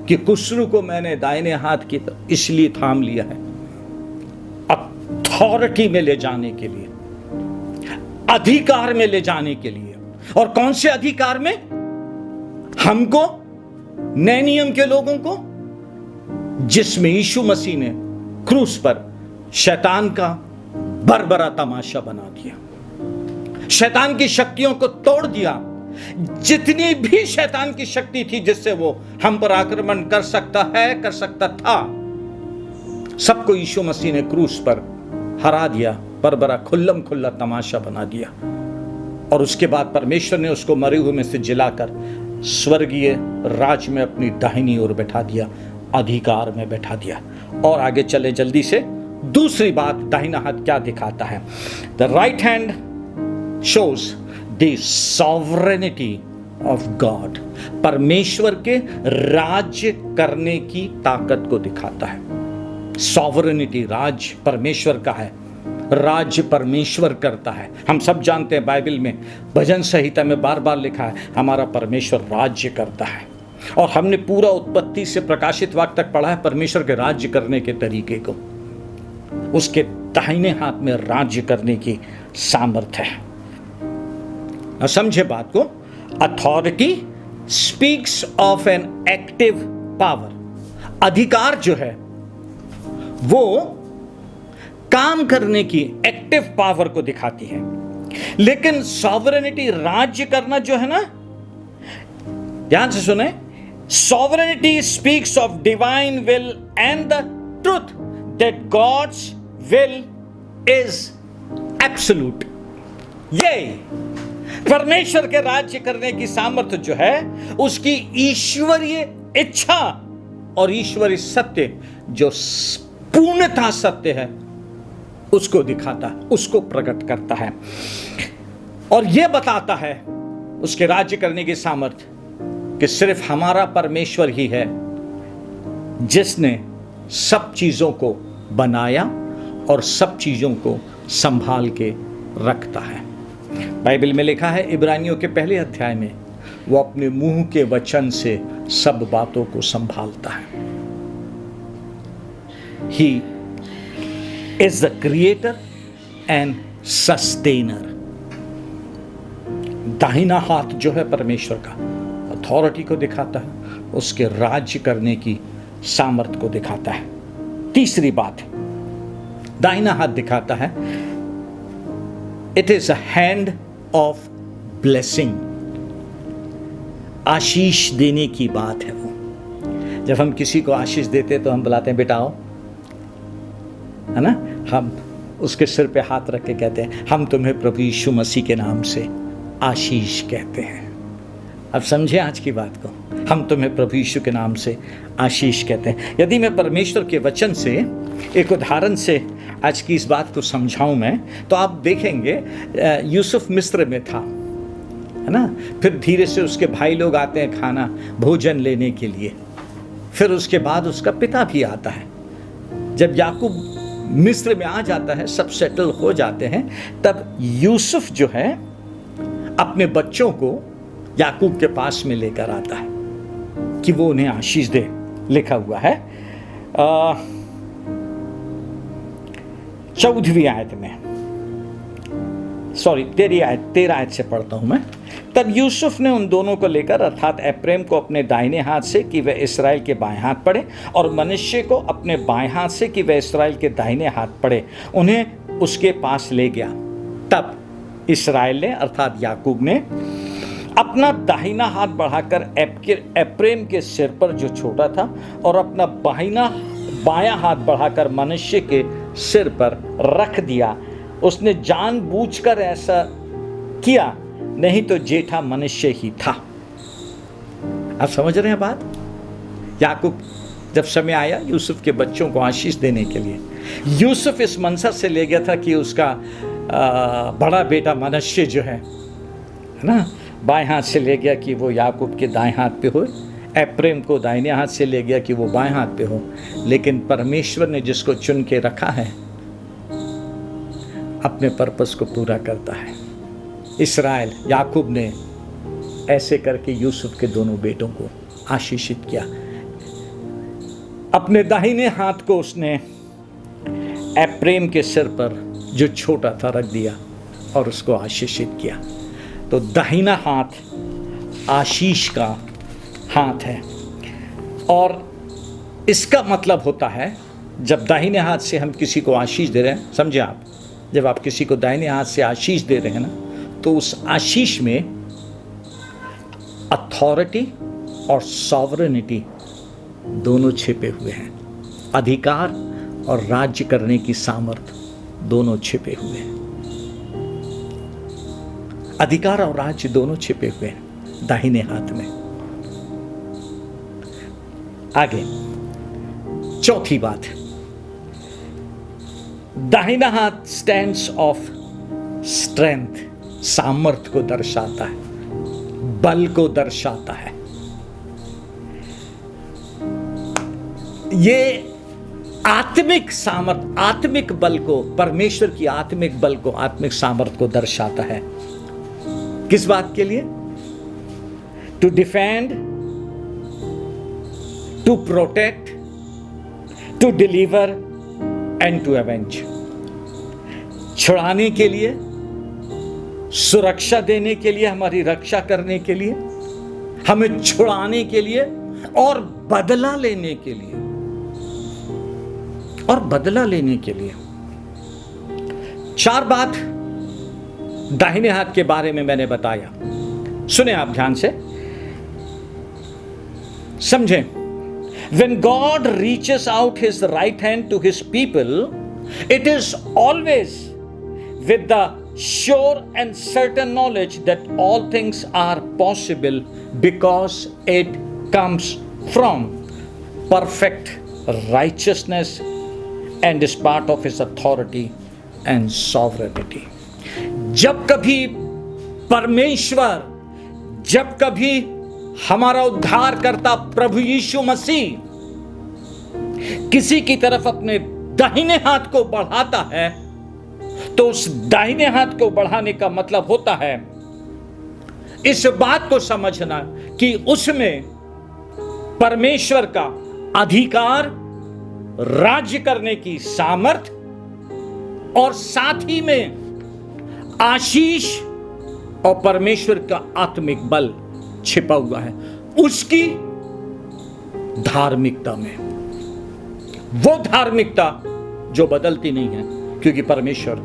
कि कुसरू को मैंने दाहिने हाथ की तो इसलिए थाम लिया है, अथॉरिटी में ले जाने के लिए, अधिकार में ले जाने के लिए। और कौन से अधिकार में? हमको, नए नियम के लोगों को, जिसमें यीशु मसीह ने क्रूस पर शैतान का बरबरा तमाशा बना दिया, शैतान की शक्तियों को तोड़ दिया। जितनी भी शैतान की शक्ति थी जिससे वो हम पर आक्रमण कर सकता है, कर सकता था, सबको यीशु मसीह ने क्रूस पर हरा दिया, बरबरा खुल्लम खुल्ला तमाशा बना दिया। और उसके बाद परमेश्वर ने उसको मरे हुए में से जिलाकर स्वर्गीय राज में अपनी दाहिनी ओर बैठा दिया, अधिकार में बैठा दिया। और आगे चले जल्दी से, दूसरी बात, दाहिना हाथ क्या दिखाता है? The right hand shows the sovereignty of God, परमेश्वर के राज्य करने की ताकत को दिखाता है। सॉवरेनिटी, राज परमेश्वर का है, राज्य परमेश्वर करता है। हम सब जानते हैं, बाइबल में, भजन संहिता में बार बार लिखा है, हमारा परमेश्वर राज्य करता है। और हमने पूरा उत्पत्ति से प्रकाशित वाक्य तक पढ़ा है परमेश्वर के राज्य करने के तरीके को। उसके दाहिने हाथ में राज्य करने की सामर्थ्य है। अब समझे बात को, authority speaks of an active power, अधिकार जो है वो काम करने की एक्टिव पावर को दिखाती है। लेकिन सॉवरेनिटी, राज्य करना जो है ना, ध्यान से सुने, sovereignty speaks of divine will and the truth that God's will is absolute. ये परमेश्वर के राज्य करने की सामर्थ्य जो है, उसकी ईश्वरीय इच्छा और ईश्वरीय सत्य जो पूर्णतः सत्य है, उसको दिखाता है, उसको प्रकट करता है। और यह बताता है उसके राज्य करने की सामर्थ्य कि सिर्फ हमारा परमेश्वर ही है जिसने सब चीजों को बनाया और सब चीजों को संभाल के रखता है। बाइबल में लिखा है, इब्रानियों के पहले अध्याय में, वो अपने मुंह के वचन से सब बातों को संभालता है। He is the creator and sustainer. दाहिना हाथ जो है परमेश्वर का, अथॉरिटी को दिखाता है, उसके राज्य करने की सामर्थ्य को दिखाता है। तीसरी बात, दाहिना हाथ दिखाता है, it is a hand of blessing, आशीष देने की बात है वो। जब हम किसी को आशीष देते तो हम बुलाते हैं, बेटा आओ, है ना, हम उसके सिर पे हाथ रख के कहते हैं, हम तुम्हें प्रभु यीशु मसीह के नाम से आशीष कहते हैं। अब समझे आज की बात को, हम तुम्हें प्रभु यीशु के नाम से आशीष कहते हैं। यदि मैं परमेश्वर के वचन से एक उदाहरण से आज की इस बात को समझाऊं मैं, तो आप देखेंगे यूसुफ मिस्र में था, है ना, फिर धीरे से उसके भाई लोग आते हैं खाना भोजन लेने के लिए, फिर उसके बाद उसका पिता भी आता है। जब याकूब मिस्र में आ जाता है, सब सेटल हो जाते हैं, तब यूसुफ जो है अपने बच्चों को याकूब के पास में लेकर आता है कि वो उन्हें आशीष दे। लिखा हुआ है 14वीं आयत में, 13 आयत से पढ़ता हूं मैं। तब यूसुफ ने उन दोनों को लेकर, अर्थात एप्रैम को अपने दाहिने हाथ से कि वह इस्राएल के बाएं हाथ पड़े, और मनश्शे को अपने बाएं हाथ से कि वह इस्राएल के दाहिने हाथ पड़े, उन्हें उसके पास ले गया। तब इस्राएल ने, अर्थात याकूब ने, अपना दाहिना हाथ बढ़ाकर एप्रैम के सिर पर जो छोटा था, और अपना बायां हाथ बढ़ाकर मनश्शे के सिर पर रख दिया, उसने जानबूझकर ऐसा किया, नहीं तो जेठा मनुष्य ही था। आप समझ रहे हैं बात? याकूब जब समय आया यूसुफ के बच्चों को आशीष देने के लिए, यूसुफ इस मंशा से ले गया था कि उसका बड़ा बेटा मनश्शे जो है ना, बाएं हाथ से ले गया कि वो याकूब के दाएं हाथ पे हो, एप्रैम को दाहिने हाथ से ले गया कि वो बाएं हाथ पे हो। लेकिन परमेश्वर ने जिसको चुन के रखा है अपने पर्पस को पूरा करता है। इस्राएल याकूब ने ऐसे करके यूसुफ के दोनों बेटों को आशीषित किया। अपने दाहिने हाथ को उसने एप्रैम के सिर पर जो छोटा था रख दिया और उसको आशीषित किया। तो दाहिना हाथ आशीष का हाथ है। और इसका मतलब होता है जब दाहिने हाथ से हम किसी को आशीष दे रहे हैं, समझे आप, जब आप किसी को दाहिने हाथ से आशीष दे रहे हैं ना, तो उस आशीष में अथॉरिटी और सॉवरेनिटी दोनों छिपे हुए हैं। अधिकार और राज्य करने की सामर्थ्य दोनों छिपे हुए हैं। अधिकार और राज्य दोनों छिपे हुए हैं दाहिने हाथ में। आगे चौथी बात, दाहिना हाथ स्टैंड्स ऑफ स्ट्रेंथ, सामर्थ्य को दर्शाता है, बल को दर्शाता है। ये आत्मिक सामर्थ्य, आत्मिक बल को, परमेश्वर की आत्मिक बल को, आत्मिक सामर्थ्य को दर्शाता है। किस बात के लिए? To defend, to protect, to deliver and to avenge. छुड़ाने के लिए, सुरक्षा देने के लिए, हमारी रक्षा करने के लिए, हमें छुड़ाने के लिए और बदला लेने के लिए, और बदला लेने के लिए। चार बात दाहिने हाथ के बारे में मैंने बताया। सुने आप ध्यान से, समझें। When God reaches out his right hand to his people, it is always with the sure and certain knowledge that all things are possible because it comes from perfect righteousness and is part of his authority and sovereignty. जब कभी परमेश्वर, जब कभी हमारा उद्धार करता प्रभु यीशु मसीह किसी की तरफ अपने दाहिने हाथ को बढ़ाता है, तो उस दाहिने हाथ को बढ़ाने का मतलब होता है इस बात को समझना कि उसमें परमेश्वर का अधिकार, राज्य करने की सामर्थ और साथ ही में आशीष और परमेश्वर का आत्मिक बल छिपा हुआ है उसकी धार्मिकता में। वो धार्मिकता जो बदलती नहीं है, क्योंकि परमेश्वर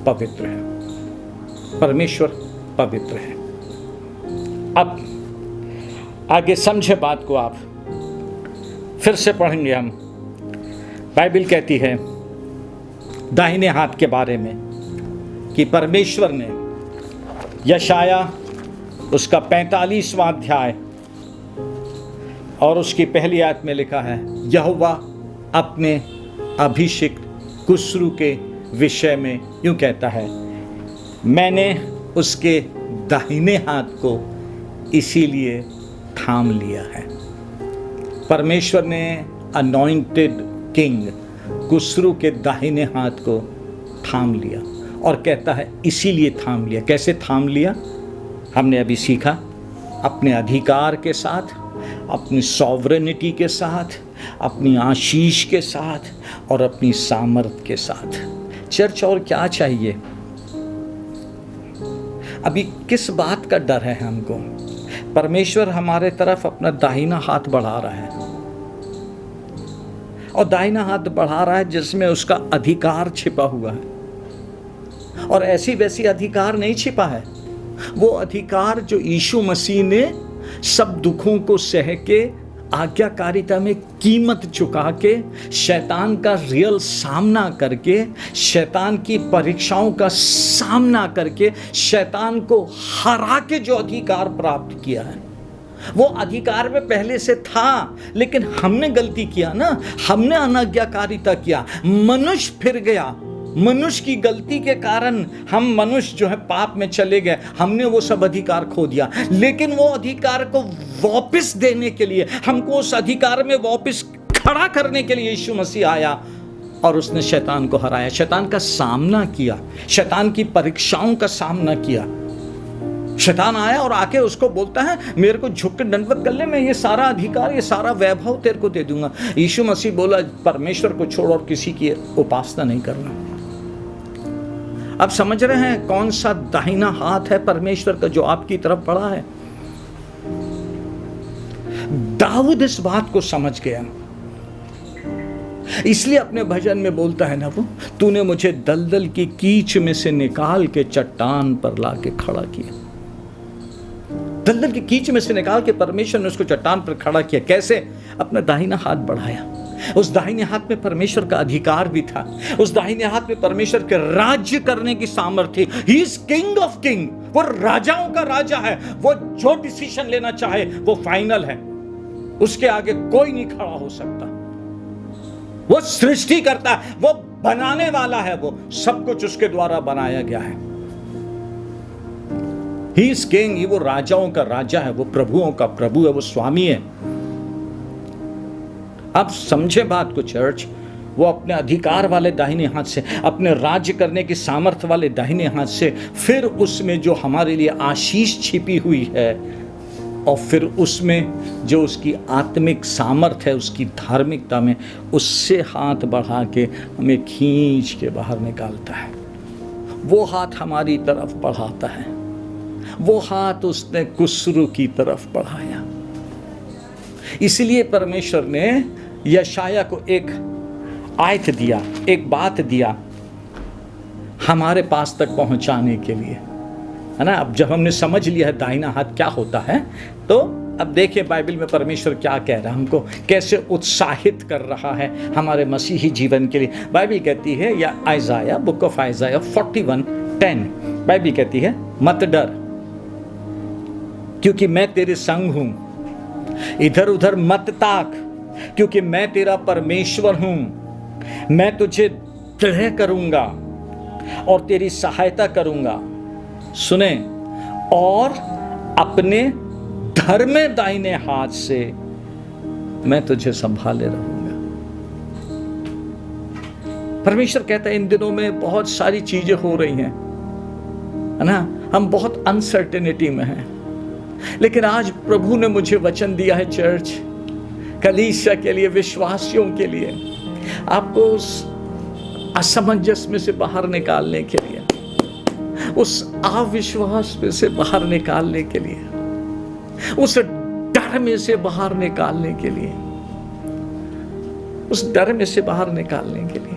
पवित्र है। परमेश्वर पवित्र है। अब आगे समझे बात को, आप फिर से पढ़ेंगे हम। बाइबल कहती है दाहिने हाथ के बारे में कि परमेश्वर ने यशाया उसका 45वां अध्याय और उसकी पहली आयत में लिखा है, यहोवा अपने अभिषिक्त कुस्रू के विषय में यूं कहता है, मैंने उसके दाहिने हाथ को इसीलिए थाम लिया है। परमेश्वर ने अनॉइंटेड किंग कुस्रू के दाहिने हाथ को थाम लिया और कहता है इसीलिए थाम लिया। कैसे थाम लिया? हमने अभी सीखा, अपने अधिकार के साथ, अपनी सॉवरेनिटी के साथ, अपनी आशीष के साथ और अपनी सामर्थ के साथ। चर्च और क्या चाहिए? अभी किस बात का डर है हमको? परमेश्वर हमारे तरफ अपना दाहिना हाथ बढ़ा रहा है और दाहिना हाथ बढ़ा रहा है जिसमें उसका अधिकार छिपा हुआ है। और ऐसी वैसी अधिकार नहीं छिपा है, वो अधिकार जो यीशु मसीह ने सब दुखों को सह के आज्ञाकारिता में कीमत चुका के, शैतान का रियल सामना करके, शैतान की परीक्षाओं का सामना करके, शैतान को हरा के जो अधिकार प्राप्त किया है, वो अधिकार में पहले से था, लेकिन हमने गलती किया ना, हमने अनाज्ञाकारिता किया, मनुष्य फिर गया, मनुष्य की गलती के कारण हम मनुष्य जो है पाप में चले गए, हमने वो सब अधिकार खो दिया। लेकिन वो अधिकार को वापस देने के लिए, हमको उस अधिकार में वापस खड़ा करने के लिए यीशु मसीह आया और उसने शैतान को हराया, शैतान का सामना किया, शैतान की परीक्षाओं का सामना किया। शैतान आया और आके उसको बोलता है, मेरे को झुक के दंडवत कर ले, मैं ये सारा अधिकार, ये सारा वैभव तेरे को दे दूंगा। यीशु मसीह बोला, परमेश्वर को छोड़ और किसी की उपासना नहीं करना। अब समझ रहे हैं कौन सा दाहिना हाथ है परमेश्वर का जो आपकी तरफ बढ़ा है? दाऊद इस बात को समझ गया, इसलिए अपने भजन में बोलता है ना, वो तूने मुझे दलदल की कीच में से निकाल के चट्टान पर लाके खड़ा किया। दलदल की कीच में से निकाल के परमेश्वर ने उसको चट्टान पर खड़ा किया। कैसे? अपना दाहिना हाथ बढ़ाया। उस दाहिने हाथ में परमेश्वर का अधिकार भी था, उस दाहिने हाथ में परमेश्वर के राज्य करने की सामर्थ्य थी। He is king of king, वो राजाओं का राजा है, वो जो डिसीजन लेना चाहे वो फाइनल है, उसके आगे कोई नहीं खड़ा हो सकता। वो सृष्टि करता है, वो बनाने वाला है, वो सब कुछ उसके द्वारा बनाया गया है। ही इज किंग, वो राजाओं का राजा है, वो प्रभुओं का प्रभु है, वो स्वामी है। अब समझे बात को चर्च, वो अपने अधिकार वाले दाहिने हाथ से, अपने राज्य करने की सामर्थ्य वाले दाहिने हाथ से, फिर उसमें जो हमारे लिए आशीष छिपी हुई है, और फिर उसमें जो उसकी आत्मिक सामर्थ्य है, उसकी धार्मिकता में, उससे हाथ बढ़ा के हमें खींच के बाहर निकालता है। वो हाथ हमारी तरफ बढ़ाता है, वो हाथ उसने कुसरू की तरफ बढ़ाया। इसलिए परमेश्वर ने यशाया को एक आयत दिया, एक बात दिया हमारे पास तक पहुंचाने के लिए, है ना। अब जब हमने समझ लिया है दाहिना हाथ क्या होता है, तो अब देखिए बाइबल में परमेश्वर क्या कह रहा है, हमको कैसे उत्साहित कर रहा है हमारे मसीही जीवन के लिए। बाइबल कहती है, या आइजाया, बुक ऑफ आइजाया 41:10, बाइबल कहती है, मत डर क्योंकि मैं तेरे संग हूं, इधर उधर मत ताक क्योंकि मैं तेरा परमेश्वर हूं, मैं तुझे दृढ़ करूंगा और तेरी सहायता करूंगा। सुने, और अपने धर्म दाहिने हाथ से मैं तुझे संभाले रहूंगा। परमेश्वर कहता है इन दिनों में बहुत सारी चीजें हो रही हैं, है ना, हम बहुत अनसर्टेनिटी में हैं, लेकिन आज प्रभु ने मुझे वचन दिया है चर्च, कलीसिया के लिए, विश्वासियों के लिए, आपको उस असमंजस में से बाहर निकालने के लिए, उस अविश्वास में से बाहर निकालने के लिए, उस डर में से बाहर निकालने के लिए, उस डर में से बाहर निकालने के लिए।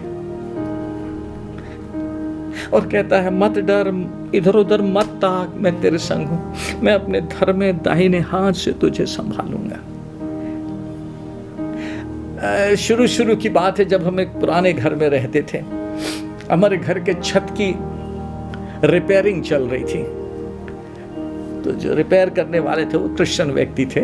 और कहता है मत डर, इधर उधर मत ताक, मैं तेरे संग हूं, मैं अपने धर्म दाहिने हाथ से तुझे संभालूंगा। शुरू की बात है, जब हम एक पुराने घर में रहते थे, हमारे घर के छत की रिपेयरिंग चल रही थी, तो जो रिपेयर करने वाले थे वो क्रिश्चियन व्यक्ति थे।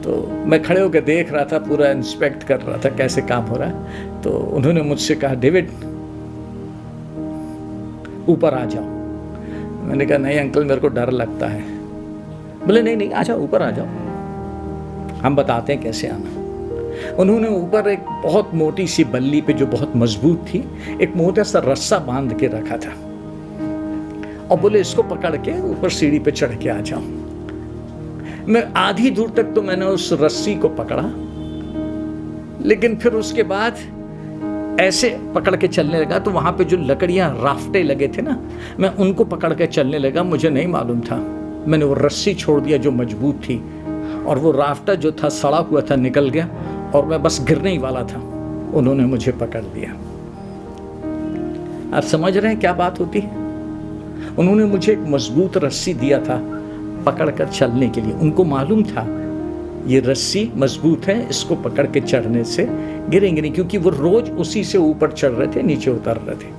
तो मैं खड़े होकर देख रहा था, पूरा इंस्पेक्ट कर रहा था कैसे काम हो रहा है। तो उन्होंने मुझसे कहा, डेविड ऊपर आ जाओ। मैंने कहा नहीं अंकल, मेरे को डर लगता है। बोले नहीं आ जाओ, ऊपर आ जाओ, हम बताते हैं कैसे आना। उन्होंने ऊपर एक बहुत मोटी सी बल्ली पे, जो बहुत मजबूत थी, एक मोटा सा रस्सा बांध के रखा था, और बोले इसको पकड़ के ऊपर सीढ़ी पे चढ़ के आ जाओ। मैं आधी दूर तक तो मैंने उस रस्सी को पकड़ा, लेकिन फिर उसके बाद ऐसे पकड़ के चलने लगा, तो वहां पे जो लकड़ियां, राफ्टे लगे थे ना, मैं उनको पकड़ के चलने लगा। मुझे नहीं मालूम था, मैंने वो रस्सी छोड़ दिया जो मजबूत थी, और वो राफ्टा जो था सड़ा हुआ था, निकल गया, और मैं बस गिरने ही वाला था। उन्होंने मुझे पकड़ लिया। आप समझ रहे हैं क्या बात होती है? उन्होंने मुझे एक मजबूत रस्सी दिया था पकड़कर चलने के लिए। उनको मालूम था ये रस्सी मजबूत है, इसको पकड़ के चढ़ने से गिरेंगे नहीं, क्योंकि वो रोज उसी से ऊपर चढ़ रहे थे, नीचे उतर रहे थे।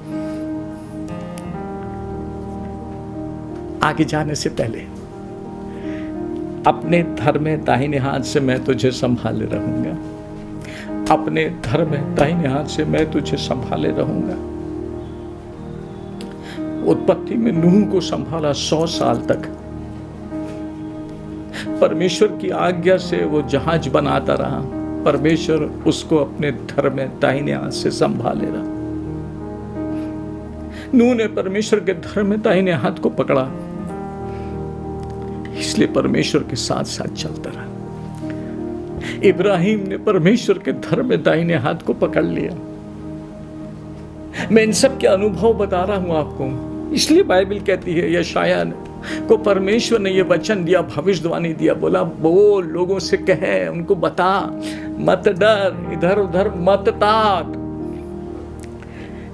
आगे जाने से पहले अपने धर्म में दाहिने हाथ से मैं तुझे संभाले रहूंगा, अपने धर्म में दाहिने हाथ से मैं तुझे संभाले रहूंगा। उत्पत्ति में नूह को संभाला 100 साल तक। परमेश्वर की आज्ञा से वो जहाज बनाता रहा, परमेश्वर उसको अपने धर्म में दाहिने हाथ से संभाले रहा। नूह ने परमेश्वर के धर्म में दाहिने हाथ को पकड़ा, इसलिए परमेश्वर के साथ साथ चलता रहा। इब्राहिम ने परमेश्वर के धर्म में दाहिने हाथ को पकड़ लिया। मैं इन सब के अनुभव बता रहा हूं आपको, इसलिए बाइबल कहती है यशायाह को परमेश्वर ने ये वचन दिया, भविष्यवाणी दिया, बोला बोल, लोगों से कहे, उनको बता, मत डर, इधर उधर मत ताक,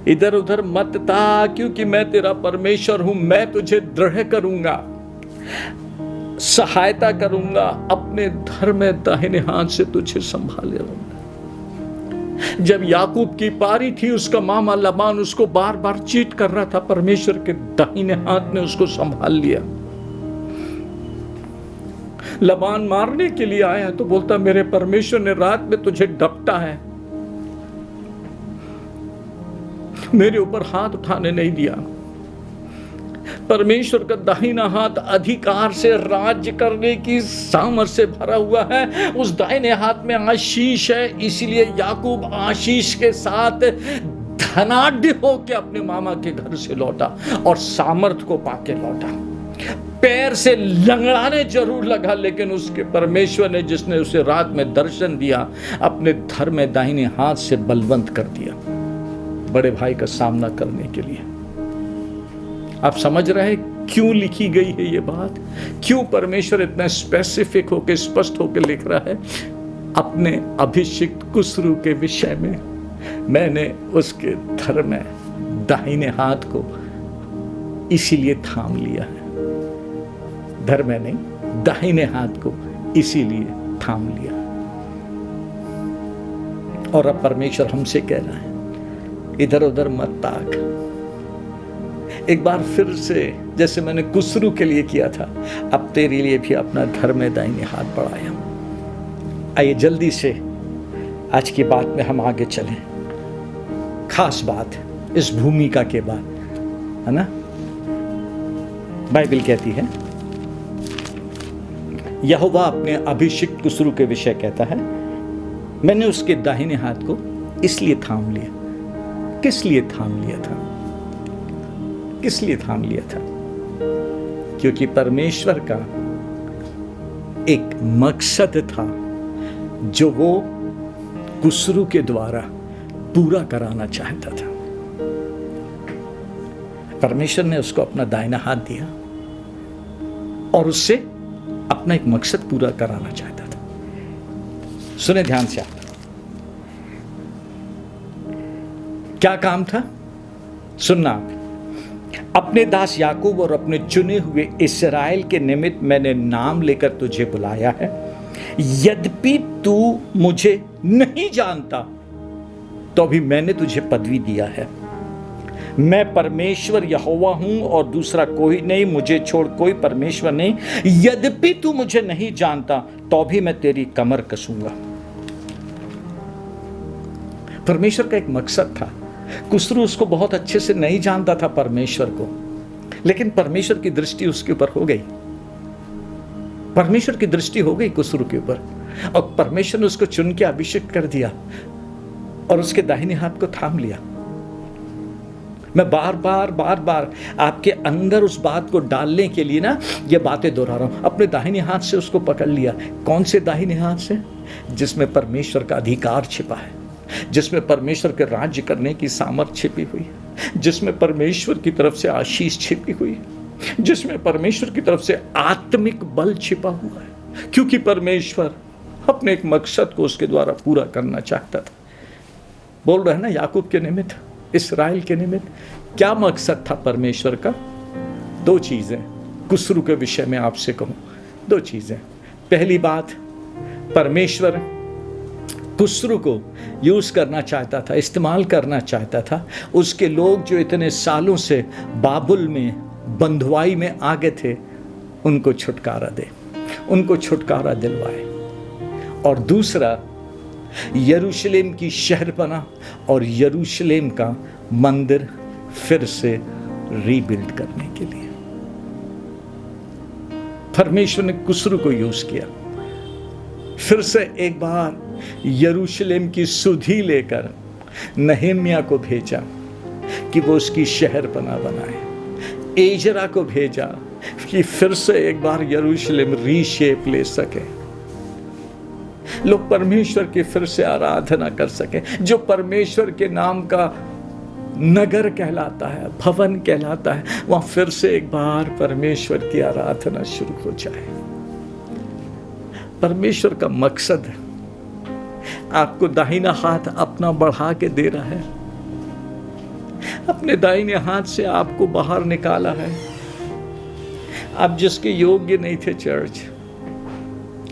इधर उधर मत ताक, क्योंकि मैं तेरा परमेश्वर हूं। मैं तुझे दृढ़ करूंगा, सहायता करूंगा, अपने धर्म में दाहिने हाथ से तुझे संभाले रहूंगा। जब याकूब की पारी थी, उसका मामा लबान उसको बार बार चीट कर रहा था, परमेश्वर के दाहिने हाथ ने उसको संभाल लिया। लबान मारने के लिए आया तो बोलता, मेरे परमेश्वर ने रात में तुझे डपटा है, मेरे ऊपर हाथ उठाने नहीं दिया। परमेश्वर का दाहिना हाथ अधिकार से राज्य करने की सामर्थ्य से भरा हुआ है। उस दाहिने हाथ में आशीष है, इसीलिए याकूब आशीष के साथ धनाढ्य होकर अपने मामा के घर से लौटा और सामर्थ को पाके लौटा। पैर से लंगड़ाने जरूर लगा, लेकिन उसके परमेश्वर ने, जिसने उसे रात में दर्शन दिया, अपने धर्म में दाहिने हाथ से बलवंत कर दिया बड़े भाई का सामना करने के लिए। आप समझ रहे हैं क्यों लिखी गई है ये बात? क्यों परमेश्वर इतना स्पेसिफिक होकर, स्पष्ट होकर लिख रहा है? अपने अभिषिक्त कुसरू के विषय में मैंने उसके धर्म में दाहिने हाथ को इसीलिए थाम लिया है। धर्म में नहीं, दाहिने हाथ को इसीलिए थाम लिया। और अब परमेश्वर हमसे कह रहा है, इधर उधर मत ताक। एक बार फिर से, जैसे मैंने कुसरू के लिए किया था, अब तेरे लिए भी अपना धर्म में दाहिने हाथ बढ़ाया। आइए जल्दी से आज की बात में हम आगे चलें। खास बात इस भूमिका के बाद, है ना? बाइबल कहती है, यहोवा अपने अभिषिक्त कुसरू के विषय कहता है, मैंने उसके दाहिने हाथ को इसलिए थाम लिया। किस लिए थाम लिया था? किस लिए थाम लिया था? क्योंकि परमेश्वर का एक मकसद था जो वो कुसरू के द्वारा पूरा कराना चाहता था। परमेश्वर ने उसको अपना दाहिना हाथ दिया और उससे अपना एक मकसद पूरा कराना चाहता था। सुने ध्यान से आप, क्या काम था? सुनना आप। अपने दास याकूब और अपने चुने हुए इस्राएल के निमित्त मैंने नाम लेकर तुझे बुलाया है। यद्यपि तू मुझे नहीं जानता, तो भी मैंने तुझे पदवी दिया है। मैं परमेश्वर यहोवा हूं और दूसरा कोई नहीं, मुझे छोड़ कोई परमेश्वर नहीं। यद्यपि तू मुझे नहीं जानता, तो भी मैं तेरी कमर कसूंगा। परमेश्वर का एक मकसद था। कुसरू उसको बहुत अच्छे से नहीं जानता था, परमेश्वर को, लेकिन परमेश्वर की दृष्टि उसके ऊपर हो गई। परमेश्वर की दृष्टि हो गई कुसरू के ऊपर, और परमेश्वर ने उसको चुन के अभिषेक कर दिया और उसके दाहिने हाथ को थाम लिया। मैं बार बार आपके अंदर उस बात को डालने के लिए ना ये बातें दोहरा रहा हूं। अपने दाहिने हाथ से उसको पकड़ लिया। कौन से दाहिने हाथ से? जिसमें परमेश्वर का अधिकार छिपा है, जिसमें परमेश्वर के राज्य करने की सामर्थ छिपी हुई है, जिसमें परमेश्वर की तरफ से आशीष छिपी हुई है, जिसमें परमेश्वर की तरफ से आत्मिक बल छिपा हुआ है। क्योंकि परमेश्वर अपने एक मकसद को उसके द्वारा पूरा करना चाहता था। बोल रहे हैं ना, याकूब के निमित्त, इस्राएल के निमित्त क्या मकसद था परमेश्वर का? दो चीजें कुसरू के विषय में आपसे कहूं, दो चीजें। पहली बात, परमेश्वर कुस्रू को यूज करना चाहता था, इस्तेमाल करना चाहता था। उसके लोग जो इतने सालों से बाबुल में बंधुआई में आ गए थे, उनको छुटकारा दे, उनको छुटकारा दिलवाए। और दूसरा, यरूशलेम की शहरपना और यरूशलेम का मंदिर फिर से रीबिल्ड करने के लिए परमेश्वर ने कुस्रू को यूज किया। फिर से एक बार यरूशलेम की सुधि लेकर नहेम्या को भेजा कि वो उसकी शहरपना बनाए। एजरा को भेजा कि फिर से एक बार यरूशलेम रीशेप ले सके, लोग परमेश्वर की फिर से आराधना कर सके। जो परमेश्वर के नाम का नगर कहलाता है, भवन कहलाता है, वहां फिर से एक बार परमेश्वर की आराधना शुरू हो जाए। परमेश्वर का मकसद है, आपको दाहिना हाथ अपना बढ़ा के दे रहा है, अपने दाहिने हाथ से आपको बाहर निकाला है। आप जिसके योग्य नहीं थे चर्च,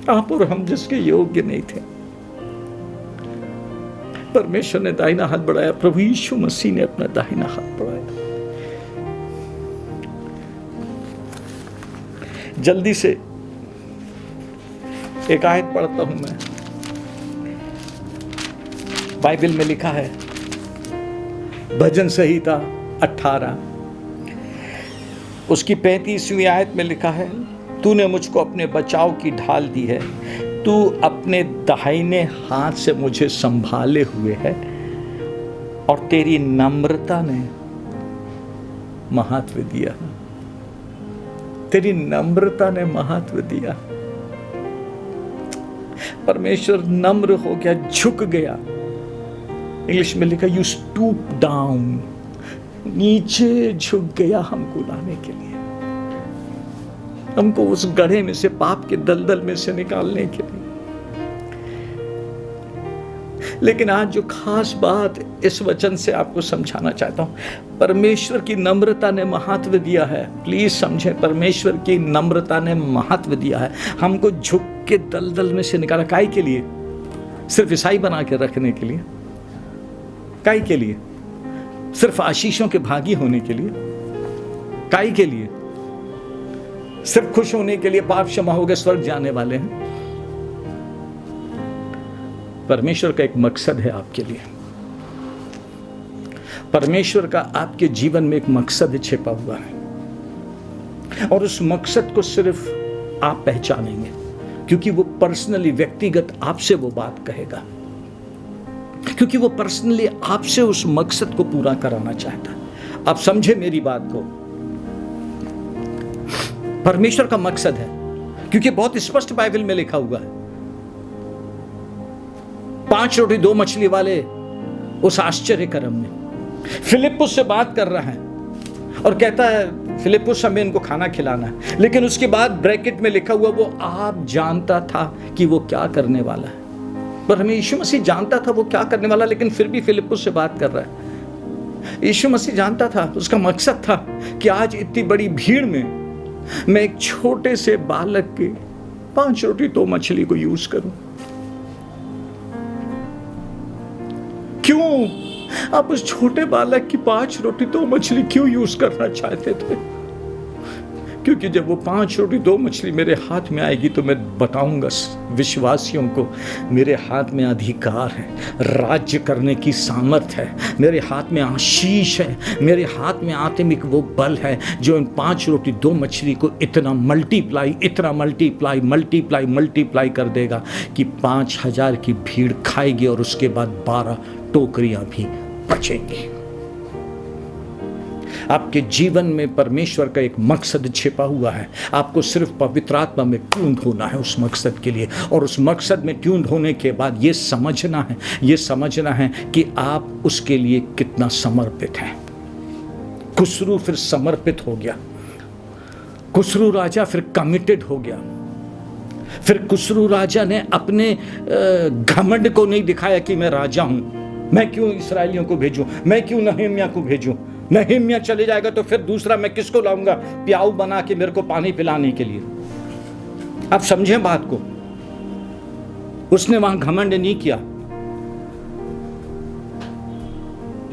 आप और हम जिसके योग्य नहीं थे, परमेश्वर ने दाहिना हाथ बढ़ाया। प्रभु यीशु मसीह ने अपना दाहिना हाथ बढ़ाया। जल्दी से एक आयत पढ़ता हूं मैं। बाइबल में लिखा है, भजन संहिता 18 उसकी 35वीं आयत में लिखा है, तूने मुझको अपने बचाव की ढाल दी है, तू अपने दाहिने हाथ से मुझे संभाले हुए है, और तेरी नम्रता ने महत्व दिया, तेरी नम्रता ने महत्व दिया। परमेश्वर नम्र हो गया, झुक गया। इंग्लिश में लिखा यू स्टूप डाउन, नीचे झुक गया हमको लाने के लिए, हमको उस गड्ढे में से, पाप के दलदल में से निकालने के लिए। लेकिन आज जो खास बात इस वचन से आपको समझाना चाहता हूं, परमेश्वर की नम्रता ने महत्व दिया है। प्लीज समझें, परमेश्वर की नम्रता ने महत्व दिया है। हमको झुक के दलदल में से निकाला। काहे के लिए? सिर्फ ईसाई बना के रखने के लिए? काहे के लिए? सिर्फ आशीषों के भागी होने के लिए? काहे के लिए? सिर्फ खुश होने के लिए, पाप क्षमा हो गए, स्वर्ग जाने वाले हैं? परमेश्वर का एक मकसद है आपके लिए। परमेश्वर का आपके जीवन में एक मकसद छिपा हुआ है, और उस मकसद को सिर्फ आप पहचानेंगे, क्योंकि वो पर्सनली, व्यक्तिगत आपसे वो बात कहेगा, क्योंकि वो पर्सनली आपसे उस मकसद को पूरा कराना चाहता है। आप समझे मेरी बात को? परमेश्वर का मकसद है, क्योंकि बहुत स्पष्ट बाइबल में लिखा हुआ है। 5 रोटी 2 मछली वाले उस आश्चर्य कर्म में फिलिप्पुस से बात कर रहा है और कहता है, फिलिप्पुस हमें इनको खाना खिलाना है। लेकिन उसके बाद ब्रैकेट में लिखा हुआ, वो आप जानता था कि वो क्या करने वाला है। पर हमें यीशु मसीह जानता था वो क्या करने वाला, लेकिन फिर भी फिलिप्पुस से बात कर रहा है। यीशु मसीह जानता था, उसका मकसद था कि आज इतनी बड़ी भीड़ में मैं एक छोटे से बालक के 5 रोटी 2 मछली को यूज करूं। क्यों आप उस छोटे बालक की 5 रोटी 2 मछली क्यों यूज करना चाहते थे? क्योंकि जब वो 5 रोटी 2 मछली मेरे हाथ में आएगी तो मैं बताऊंगा विश्वासियों को, मेरे हाथ में अधिकार है, राज्य करने की सामर्थ है, मेरे हाथ में आशीष है, मेरे हाथ में आत्मिक वो बल है जो इन 5 रोटी 2 मछली को इतना मल्टीप्लाई कर देगा कि 5000 की भीड़ खाएगी और उसके बाद 12 टोकरियां भी बचेंगी। आपके जीवन में परमेश्वर का एक मकसद छिपा हुआ है। आपको सिर्फ पवित्र आत्मा में ट्यून्ड होना है उस मकसद के लिए, और उस मकसद में ट्यून्ड होने के बाद ये समझना है कि आप उसके लिए कितना समर्पित हैं। खुसरू फिर समर्पित हो गया, खुसरू राजा फिर कमिटेड हो गया। फिर खुसरू राजा ने अपने घमंड को नहीं दिखाया कि मैं राजा हूं, मैं क्यों इस्राएलियों को भेजूं, मैं क्यों नहेम्या को भेजूं। नहेम्या चले जाएगा तो फिर दूसरा मैं किसको लाऊंगा प्याऊ बना के मेरे को पानी पिलाने के लिए? आप समझें बात को। उसने वहां घमंड नहीं किया,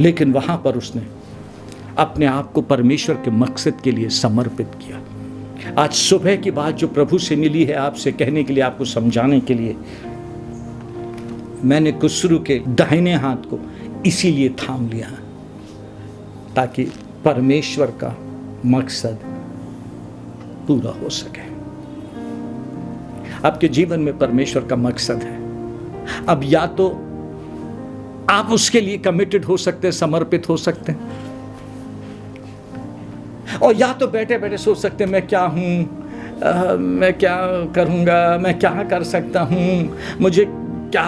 लेकिन वहां पर उसने अपने आप को परमेश्वर के मकसद के लिए समर्पित किया। आज सुबह की बात जो प्रभु से मिली है आपसे कहने के लिए, आपको समझाने के लिए, मैंने कुसरू के दाहिने हाथ को इसीलिए थाम लिया ताकि परमेश्वर का मकसद पूरा हो सके। आपके जीवन में परमेश्वर का मकसद है। अब या तो आप उसके लिए कमिटेड हो सकते हैं, समर्पित हो सकते हैं, और या तो बैठे बैठे सोच सकते हैं मैं क्या हूं, मैं क्या करूंगा, मैं क्या कर सकता हूं, मुझे क्या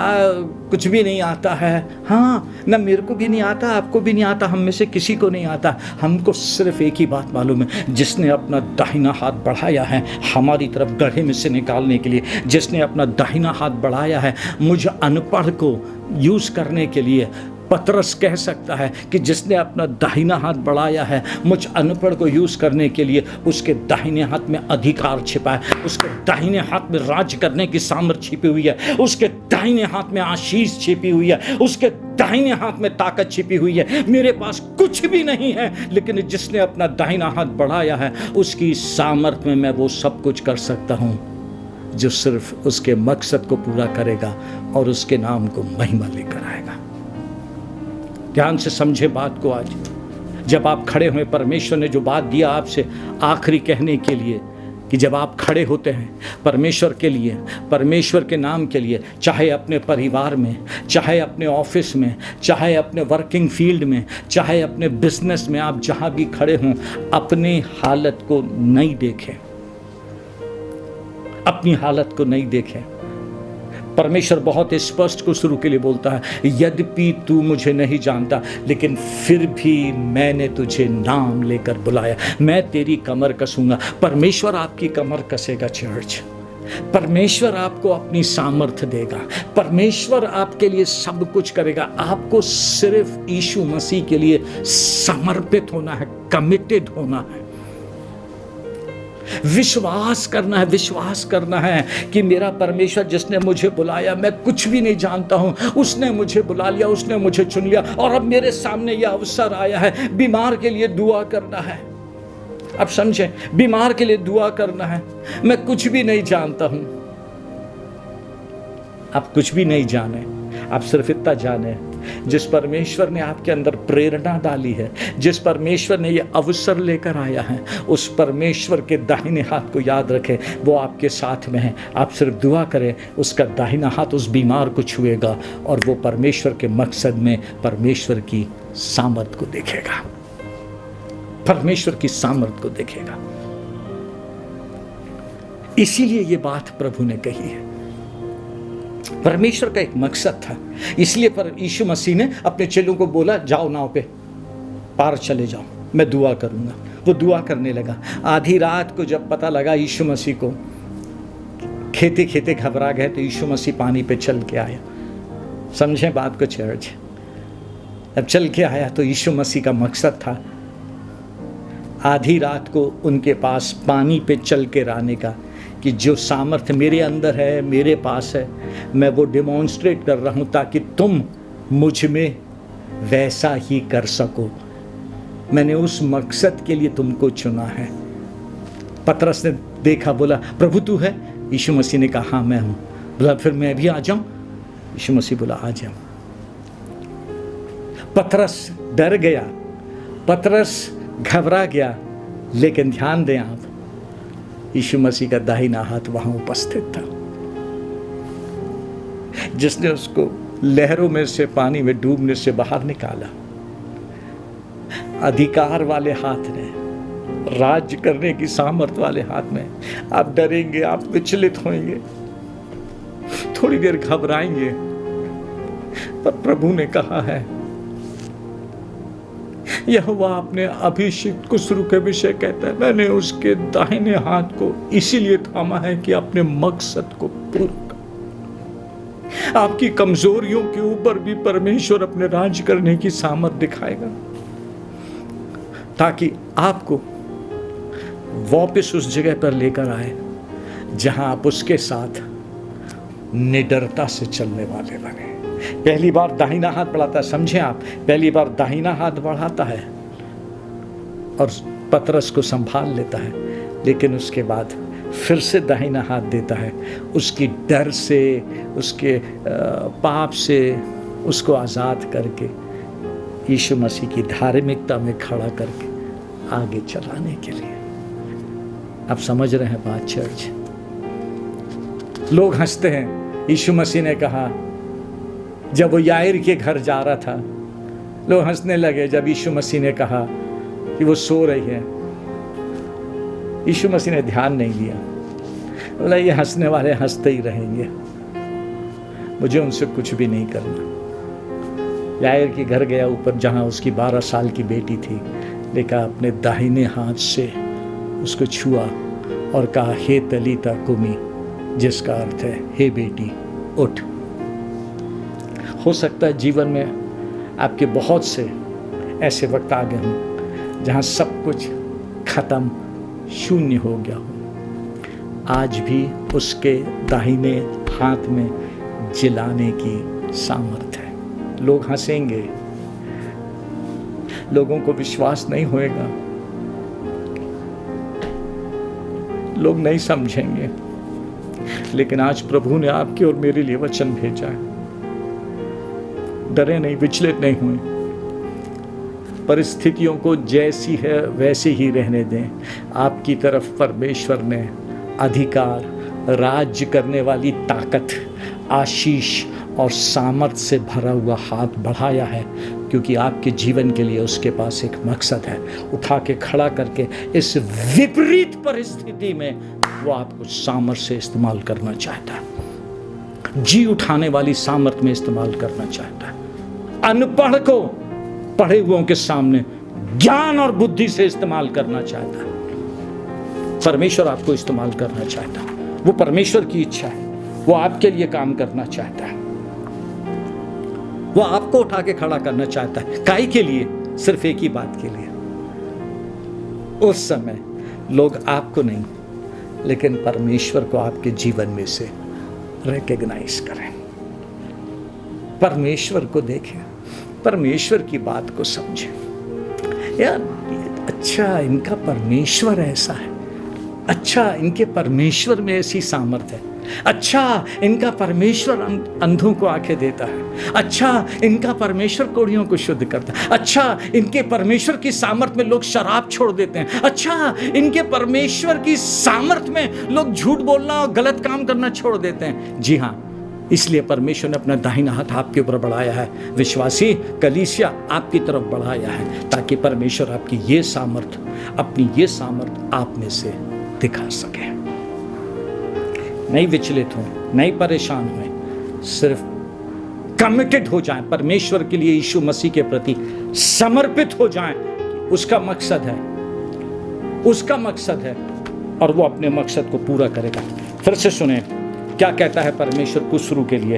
कुछ भी नहीं आता है। हाँ, ना मेरे को भी नहीं आता, आपको भी नहीं आता, हम में से किसी को नहीं आता। हमको सिर्फ एक ही बात मालूम है, जिसने अपना दाहिना हाथ बढ़ाया है हमारी तरफ गड्ढे में से निकालने के लिए, जिसने अपना दाहिना हाथ बढ़ाया है मुझे अनपढ़ को यूज करने के लिए। पतरस कह सकता है कि जिसने अपना दाहिना हाथ बढ़ाया है मुझ अनपढ़ को यूज करने के लिए, उसके दाहिने हाथ में अधिकार छिपा है, उसके दाहिने हाथ में राज करने की सामर्थ छिपी हुई है, उसके दाहिने हाथ में आशीष छिपी हुई है, उसके दाहिने हाथ में ताकत छिपी हुई है। मेरे पास कुछ भी नहीं है, लेकिन जिसने अपना दाहिना हाथ बढ़ाया है उसकी सामर्थ में मैं वो सब कुछ कर सकता हूं जो सिर्फ उसके मकसद को पूरा करेगा और उसके नाम को महिमा लेकर आएगा। ध्यान से समझे बात को। आज जब आप खड़े हुए, परमेश्वर ने जो बात दिया आपसे आखिरी कहने के लिए कि जब आप खड़े होते हैं परमेश्वर के लिए, परमेश्वर के नाम के लिए, चाहे अपने परिवार में, चाहे अपने ऑफिस में, चाहे अपने वर्किंग फील्ड में, चाहे अपने बिजनेस में, आप जहां भी खड़े हों, अपनी हालत को नहीं देखें, अपनी हालत को नहीं देखें। परमेश्वर बहुत स्पष्ट को शुरू के लिए बोलता है, यद्यपि तू मुझे नहीं जानता लेकिन फिर भी मैंने तुझे नाम लेकर बुलाया, मैं तेरी कमर कसूंगा। परमेश्वर आपकी कमर कसेगा चर्च, परमेश्वर आपको अपनी सामर्थ्य देगा, परमेश्वर आपके लिए सब कुछ करेगा। आपको सिर्फ यीशु मसीह के लिए समर्पित होना है, कमिटेड होना है, विश्वास करना है, विश्वास करना है कि मेरा परमेश्वर जिसने मुझे बुलाया, मैं कुछ भी नहीं जानता हूं, उसने मुझे बुला लिया, उसने मुझे चुन लिया और अब मेरे सामने यह अवसर आया है। बीमार के लिए दुआ करना है, अब समझें, बीमार के लिए दुआ करना है। मैं कुछ भी नहीं जानता हूं, आप कुछ भी नहीं जाने, आप सिर्फ इतना जाने, जिस परमेश्वर ने आपके अंदर प्रेरणा डाली है, जिस परमेश्वर ने यह अवसर लेकर आया है, उस परमेश्वर के दाहिने हाथ को याद रखें, वो आपके साथ में है। आप सिर्फ दुआ करें, उसका दाहिना हाथ उस बीमार को छुएगा और वो परमेश्वर के मकसद में परमेश्वर की सामर्थ को देखेगा, परमेश्वर की सामर्थ को देखेगा। इसीलिए ये बात प्रभु ने कही है। परमेश्वर का एक मकसद था, इसलिए पर यीशु मसीह ने अपने चेलों को बोला, जाओ नाव पे पार चले जाओ, मैं दुआ करूंगा। वो दुआ करने लगा। आधी रात को जब पता लगा यीशु मसीह को, खेते खेते घबरा गए, तो यीशु मसीह पानी पे चल के आया। समझें बात को चर्च, जब चल के आया तो यीशु मसीह का मकसद था आधी रात को उनके पास पानी पे चल के आने का, कि जो सामर्थ्य मेरे अंदर है, मेरे पास है, मैं वो डिमॉन्स्ट्रेट कर रहा हूं ताकि तुम मुझ में वैसा ही कर सको। मैंने उस मकसद के लिए तुमको चुना है। पतरस ने देखा, बोला, प्रभु तू है? यीशु मसीह ने कहा, हाँ मैं हूं। बोला, फिर मैं भी आ जाऊं? यीशु मसीह बोला, आ जाओ। पतरस डर गया, पतरस घबरा गया, लेकिन ध्यान दें आप, यीशु मसीह का दाहिना हाथ वहां उपस्थित था, जिसने उसको लहरों में से, पानी में डूबने से बाहर निकाला। अधिकार वाले हाथ ने, राज्य करने की सामर्थ वाले हाथ में। आप डरेंगे, आप विचलित होंगे, थोड़ी देर घबराएंगे, पर प्रभु ने कहा है, यहोवा अपने अभिषिक्त को शुरू के विषय कहता है, मैंने उसके दाहिने हाथ को इसीलिए थामा है कि अपने मकसद को पूरा कर। आपकी कमजोरियों के ऊपर भी परमेश्वर अपने राज्य करने की सामर्थ दिखाएगा, ताकि आपको वापस उस जगह पर लेकर आए जहां आप उसके साथ निडरता से चलने वाले बने। पहली बार दाहिना हाथ बढ़ाता है, समझे आप, पहली बार दाहिना हाथ बढ़ाता है और पतरस को संभाल लेता है, लेकिन उसके बाद फिर से दाहिना हाथ देता है, उसकी डर से, उसके पाप से उसको आज़ाद करके यीशु मसीह की धार्मिकता में खड़ा करके आगे चलाने के लिए। आप समझ रहे हैं बात चर्च? लोग हंसते हैं। यीशु मसीह ने कहा जब वो याईर के घर जा रहा था, लोग हंसने लगे जब यीशु मसीह ने कहा कि वो सो रही है। यीशु मसीह ने ध्यान नहीं दिया, बोला ये हंसने वाले हंसते ही रहेंगे, मुझे उनसे कुछ भी नहीं करना। याईर के घर गया ऊपर, जहाँ उसकी 12 साल की बेटी थी, लेकर अपने दाहिने हाथ से उसको छुआ और कहा, हे तलीता कुमी, जिसका अर्थ है हे बेटी उठ। हो सकता है जीवन में आपके बहुत से ऐसे वक्त आ गए हों जहाँ सब कुछ खत्म, शून्य हो गया हो। आज भी उसके दाहिने हाथ में जिलाने की सामर्थ्य है। लोग हंसेंगे, लोगों को विश्वास नहीं होएगा, लोग नहीं समझेंगे, लेकिन आज प्रभु ने आपके और मेरे लिए वचन भेजा है। डरे नहीं, विचलित नहीं हुए, परिस्थितियों को जैसी है वैसे ही रहने दें। आपकी तरफ परमेश्वर ने अधिकार, राज्य करने वाली ताकत, आशीष और सामर्थ से भरा हुआ हाथ बढ़ाया है, क्योंकि आपके जीवन के लिए उसके पास एक मकसद है। उठा के खड़ा करके इस विपरीत परिस्थिति में वो आपको सामर्थ से इस्तेमाल करना चाहता है, जी उठाने वाली सामर्थ में इस्तेमाल करना चाहता है। अनपढ़ को पढ़े हुओं के सामने ज्ञान और बुद्धि से इस्तेमाल करना चाहता है। परमेश्वर आपको इस्तेमाल करना चाहता है, वो परमेश्वर की इच्छा है, वो आपके लिए काम करना चाहता है, वो आपको उठा के खड़ा करना चाहता है। काहे के लिए? सिर्फ एक ही बात के लिए। उस समय लोग आपको नहीं, लेकिन परमेश्वर को आपके जीवन में से रिकॉग्नाइज करें, परमेश्वर को देखें, परमेश्वर की बात को समझें। यार अच्छा, इनका परमेश्वर ऐसा है, अच्छा इनके परमेश्वर में ऐसी सामर्थ्य है, अच्छा इनका परमेश्वर अंधों को आंखें देता है, अच्छा इनका परमेश्वर कोढ़ियों को शुद्ध करता है, अच्छा इनके परमेश्वर की सामर्थ में लोग शराब छोड़ देते हैं, अच्छा इनके परमेश्वर की सामर्थ में लोग झूठ बोलना और गलत काम करना छोड़ देते हैं। जी हाँ, इसलिए परमेश्वर ने अपना दाहिना हाथ आपके ऊपर बढ़ाया है, विश्वासी कलीसिया आपकी तरफ बढ़ाया है, ताकि परमेश्वर आपकी ये सामर्थ, अपनी ये सामर्थ आप में से दिखा सके। नहीं विचलित हो, नहीं परेशान हो, सिर्फ कमिटेड हो जाएं, परमेश्वर के लिए, यीशु मसीह के प्रति समर्पित हो जाएं। उसका मकसद है, उसका मकसद है और वो अपने मकसद को पूरा करेगा। फिर से सुने क्या कहता है परमेश्वर कुसरू के लिए।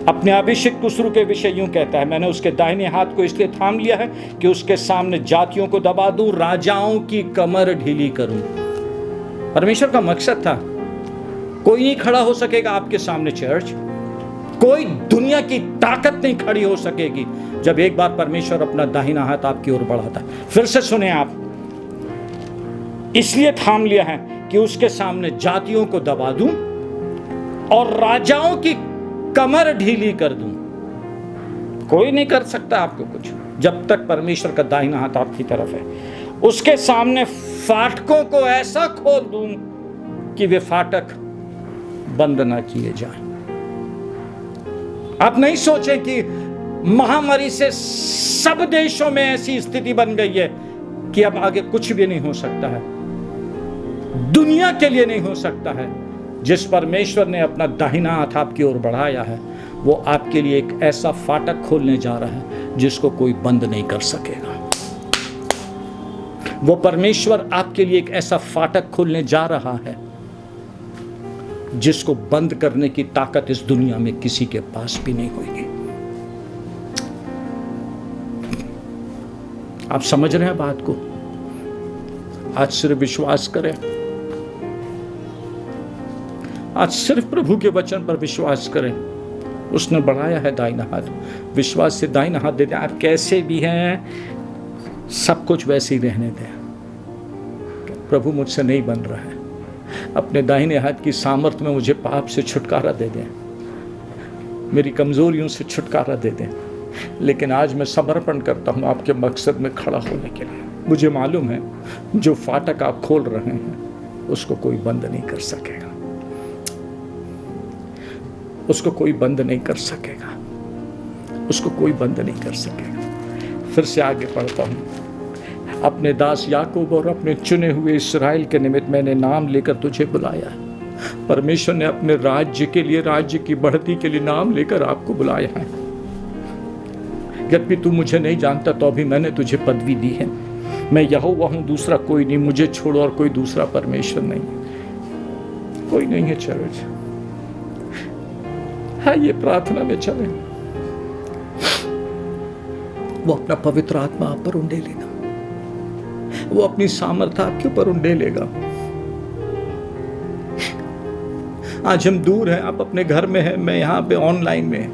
अपने अभिषेक कुसरू के विषय यूं कहता है, मैंने उसके दाहिने हाथ को इसलिए थाम लिया है कि उसके सामने जातियों को दबा दूं, राजाओं की कमर ढीली करूं। परमेश्वर का मकसद था, कोई नहीं खड़ा हो सकेगा आपके सामने चर्च, कोई दुनिया की ताकत नहीं खड़ी हो सकेगी जब एक बार परमेश्वर अपना दाहिना हाथ आपकी ओर बढ़ाता है। फिर से सुने आप, इसलिए थाम लिया है कि उसके सामने जातियों को दबा दूं और राजाओं की कमर ढीली कर दूं। कोई नहीं कर सकता आपको कुछ जब तक परमेश्वर का दाहिना हाथ आपकी तरफ है। उसके सामने फाटकों को ऐसा खोल दूं कि वे फाटक बंद ना किए जाएं। आप नहीं सोचें कि महामारी से सब देशों में ऐसी स्थिति बन गई है कि अब आगे कुछ भी नहीं हो सकता है, दुनिया के लिए नहीं हो सकता है। जिस परमेश्वर ने अपना दाहिना हाथ आपकी ओर बढ़ाया है, वो आपके लिए एक ऐसा फाटक खोलने जा रहा है जिसको कोई बंद नहीं कर सकेगा। वो परमेश्वर आपके लिए एक ऐसा फाटक खोलने जा रहा है जिसको बंद करने की ताकत इस दुनिया में किसी के पास भी नहीं होगी। आप समझ रहे हैं बात को? आज सिर्फ विश्वास करें, आज सिर्फ प्रभु के वचन पर विश्वास करें। उसने बढ़ाया है दाहिना हाथ, विश्वास से दाहिना हाथ दे दें। आप कैसे भी हैं, सब कुछ वैसे ही रहने दें। प्रभु मुझसे नहीं बन रहा है, अपने दाहिने हाथ की सामर्थ्य में मुझे पाप से छुटकारा दे दें, मेरी कमजोरियों से छुटकारा दे दें। लेकिन आज मैं समर्पण करता हूँ आपके मकसद में खड़ा होने के लिए। मुझे मालूम है जो फाटक आप खोल रहे हैं उसको कोई बंद नहीं कर सकेगा, उसको कोई बंद नहीं कर सकेगा, उसको कोई बंद नहीं कर सकेगा। फिर से आगे पढ़ता हूँ। अपने दास याकूब और अपने चुने हुए इस्राएल के निमित्त मैंने नाम लेकर तुझे बुलाया है। परमेश्वर ने अपने राज्य के लिए, राज्य की बढ़ती के लिए नाम लेकर आपको बुलाया है। यद्यपि तू मुझे नहीं जानता तो अभी मैंने तुझे पदवी दी है। मैं यहोवा हूं, दूसरा कोई नहीं। मुझे छोड़ो और कोई दूसरा परमेश्वर नहीं, कोई नहीं है। चर्च, हाँ, ये प्रार्थना में चले। वो अपना पवित्र आत्मा आप पर उंडे लेगा, वो अपनी सामर्थ्य आपके ऊपर उंडे लेगा। आज हम दूर हैं, आप अपने घर में हैं, मैं यहाँ पे ऑनलाइन में,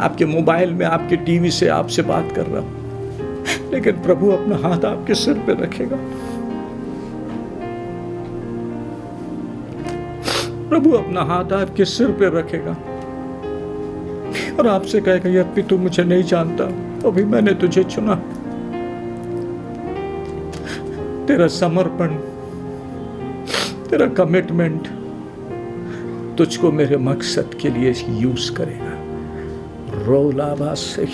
आपके मोबाइल में, आपके टीवी से आपसे बात कर रहा हूं, लेकिन प्रभु अपना हाथ आपके सिर पे रखेगा। प्रभु अपना हाथ आपके सिर पे रखेगा और आपसे कहेगा, यद्यपि तू मुझे नहीं जानता अभी मैंने तुझे चुना। तेरा समर्पण, तेरा कमिटमेंट तुझको मेरे मकसद के लिए यूज करेगा। रोलाबा से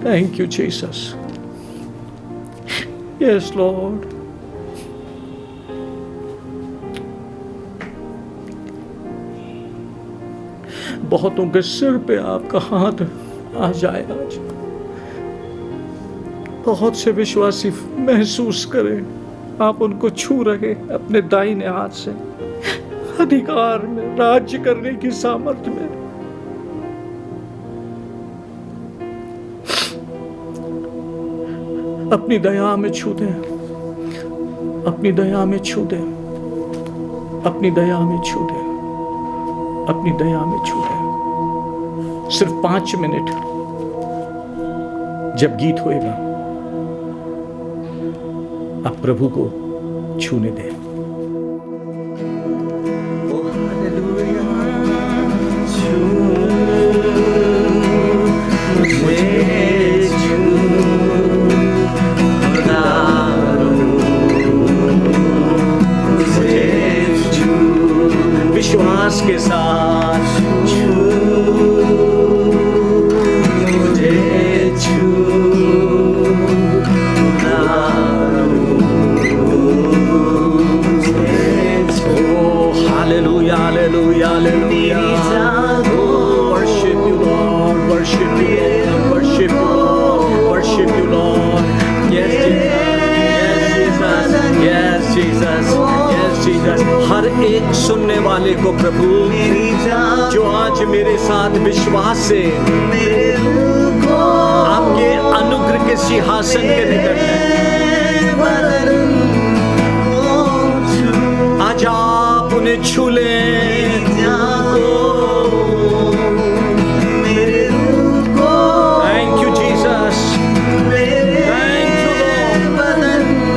thank you Jesus, yes Lord. बहुतों के सिर पे आपका हाथ आ जाए आज। बहुत से विश्वासी महसूस करें आप उनको छू रहे अपने दाहिने हाथ से, अधिकार में, राज्य करने की सामर्थ्य में। अपनी दया में छू दें, अपनी दया में छू दें, अपनी दया में छू दें, अपनी दया में छू दें। सिर्फ 5 मिनट जब गीत होएगा आप प्रभु को छूने दें। विश्वास के साथ Hallelujah, hallelujah, hallelujah. Oh, worship you, Lord. Worship you, Lord. Worship you, Lord. Worship you, Lord. Yes, Jesus. Yes, Jesus. Yes, Jesus. हर एक सुनने वाले को प्रभु जो आज मेरे साथ विश्वास से आपके अनुग्रह के सिंहासन के निकट है, आज आप उन्हें छू लें। Thank you Jesus, thank you Lord,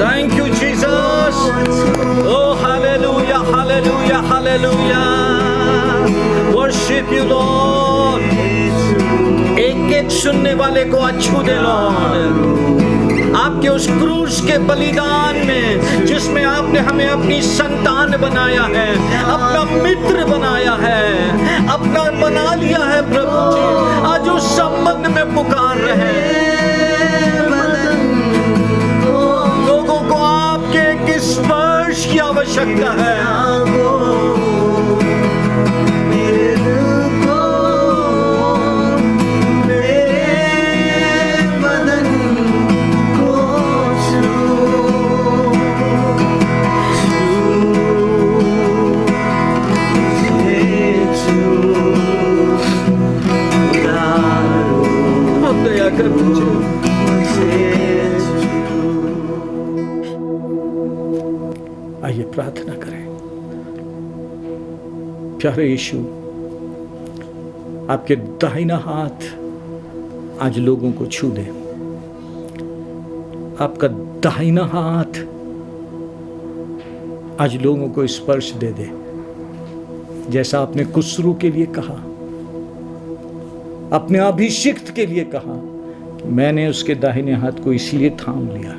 thank you Jesus. Oh hallelujah, hallelujah, hallelujah. Worship you Lord. एक एक सुनने वाले को छू दे लॉर्ड, आपके उस क्रूस के बलिदान में जिसमें आपने हमें अपनी संतान बनाया है, अपना मित्र बनाया है, अपना बना लिया है प्रभु जी। आज उस संबंध में पुकार रहे लोगों को आपके एक स्पर्श की आवश्यकता है। आइए प्रार्थना करें। प्यारे यीशु, आपके दाहिना हाथ आज लोगों को छू दे। आपका दाहिना हाथ आज लोगों को स्पर्श दे दे, जैसा आपने कुसरू के लिए कहा, अपने अभिषिक्त के लिए कहा। मैंने उसके दाहिने हाथ को इसलिए थाम लिया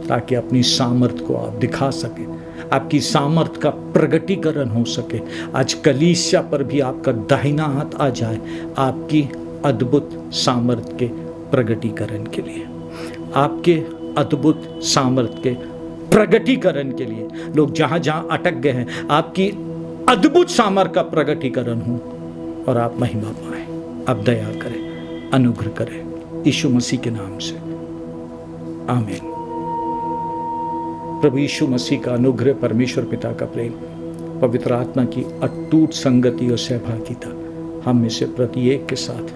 ताकि अपनी सामर्थ को आप दिखा सके, आपकी सामर्थ का प्रगटीकरण हो सके। आज कलीसिया पर भी आपका दाहिना हाथ आ जाए, आपकी अद्भुत सामर्थ के प्रगटीकरण के लिए, आपके अद्भुत सामर्थ के प्रगटीकरण के लिए। लोग जहां जहां अटक गए हैं, आपकी अद्भुत सामर्थ का प्रगटीकरण हो और आप महिमा पाए। आप दया करें, अनुग्रह करें, यीशु मसीह के नाम से, आमीन। प्रभु यीशु मसीह का अनुग्रह, परमेश्वर पिता का प्रेम, पवित्र आत्मा की अटूट संगति और सहभागिता हम में से प्रत्येक के साथ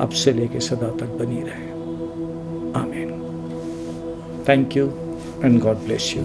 अब से लेकर सदा तक बनी रहे, आमीन। Thank you and God bless you.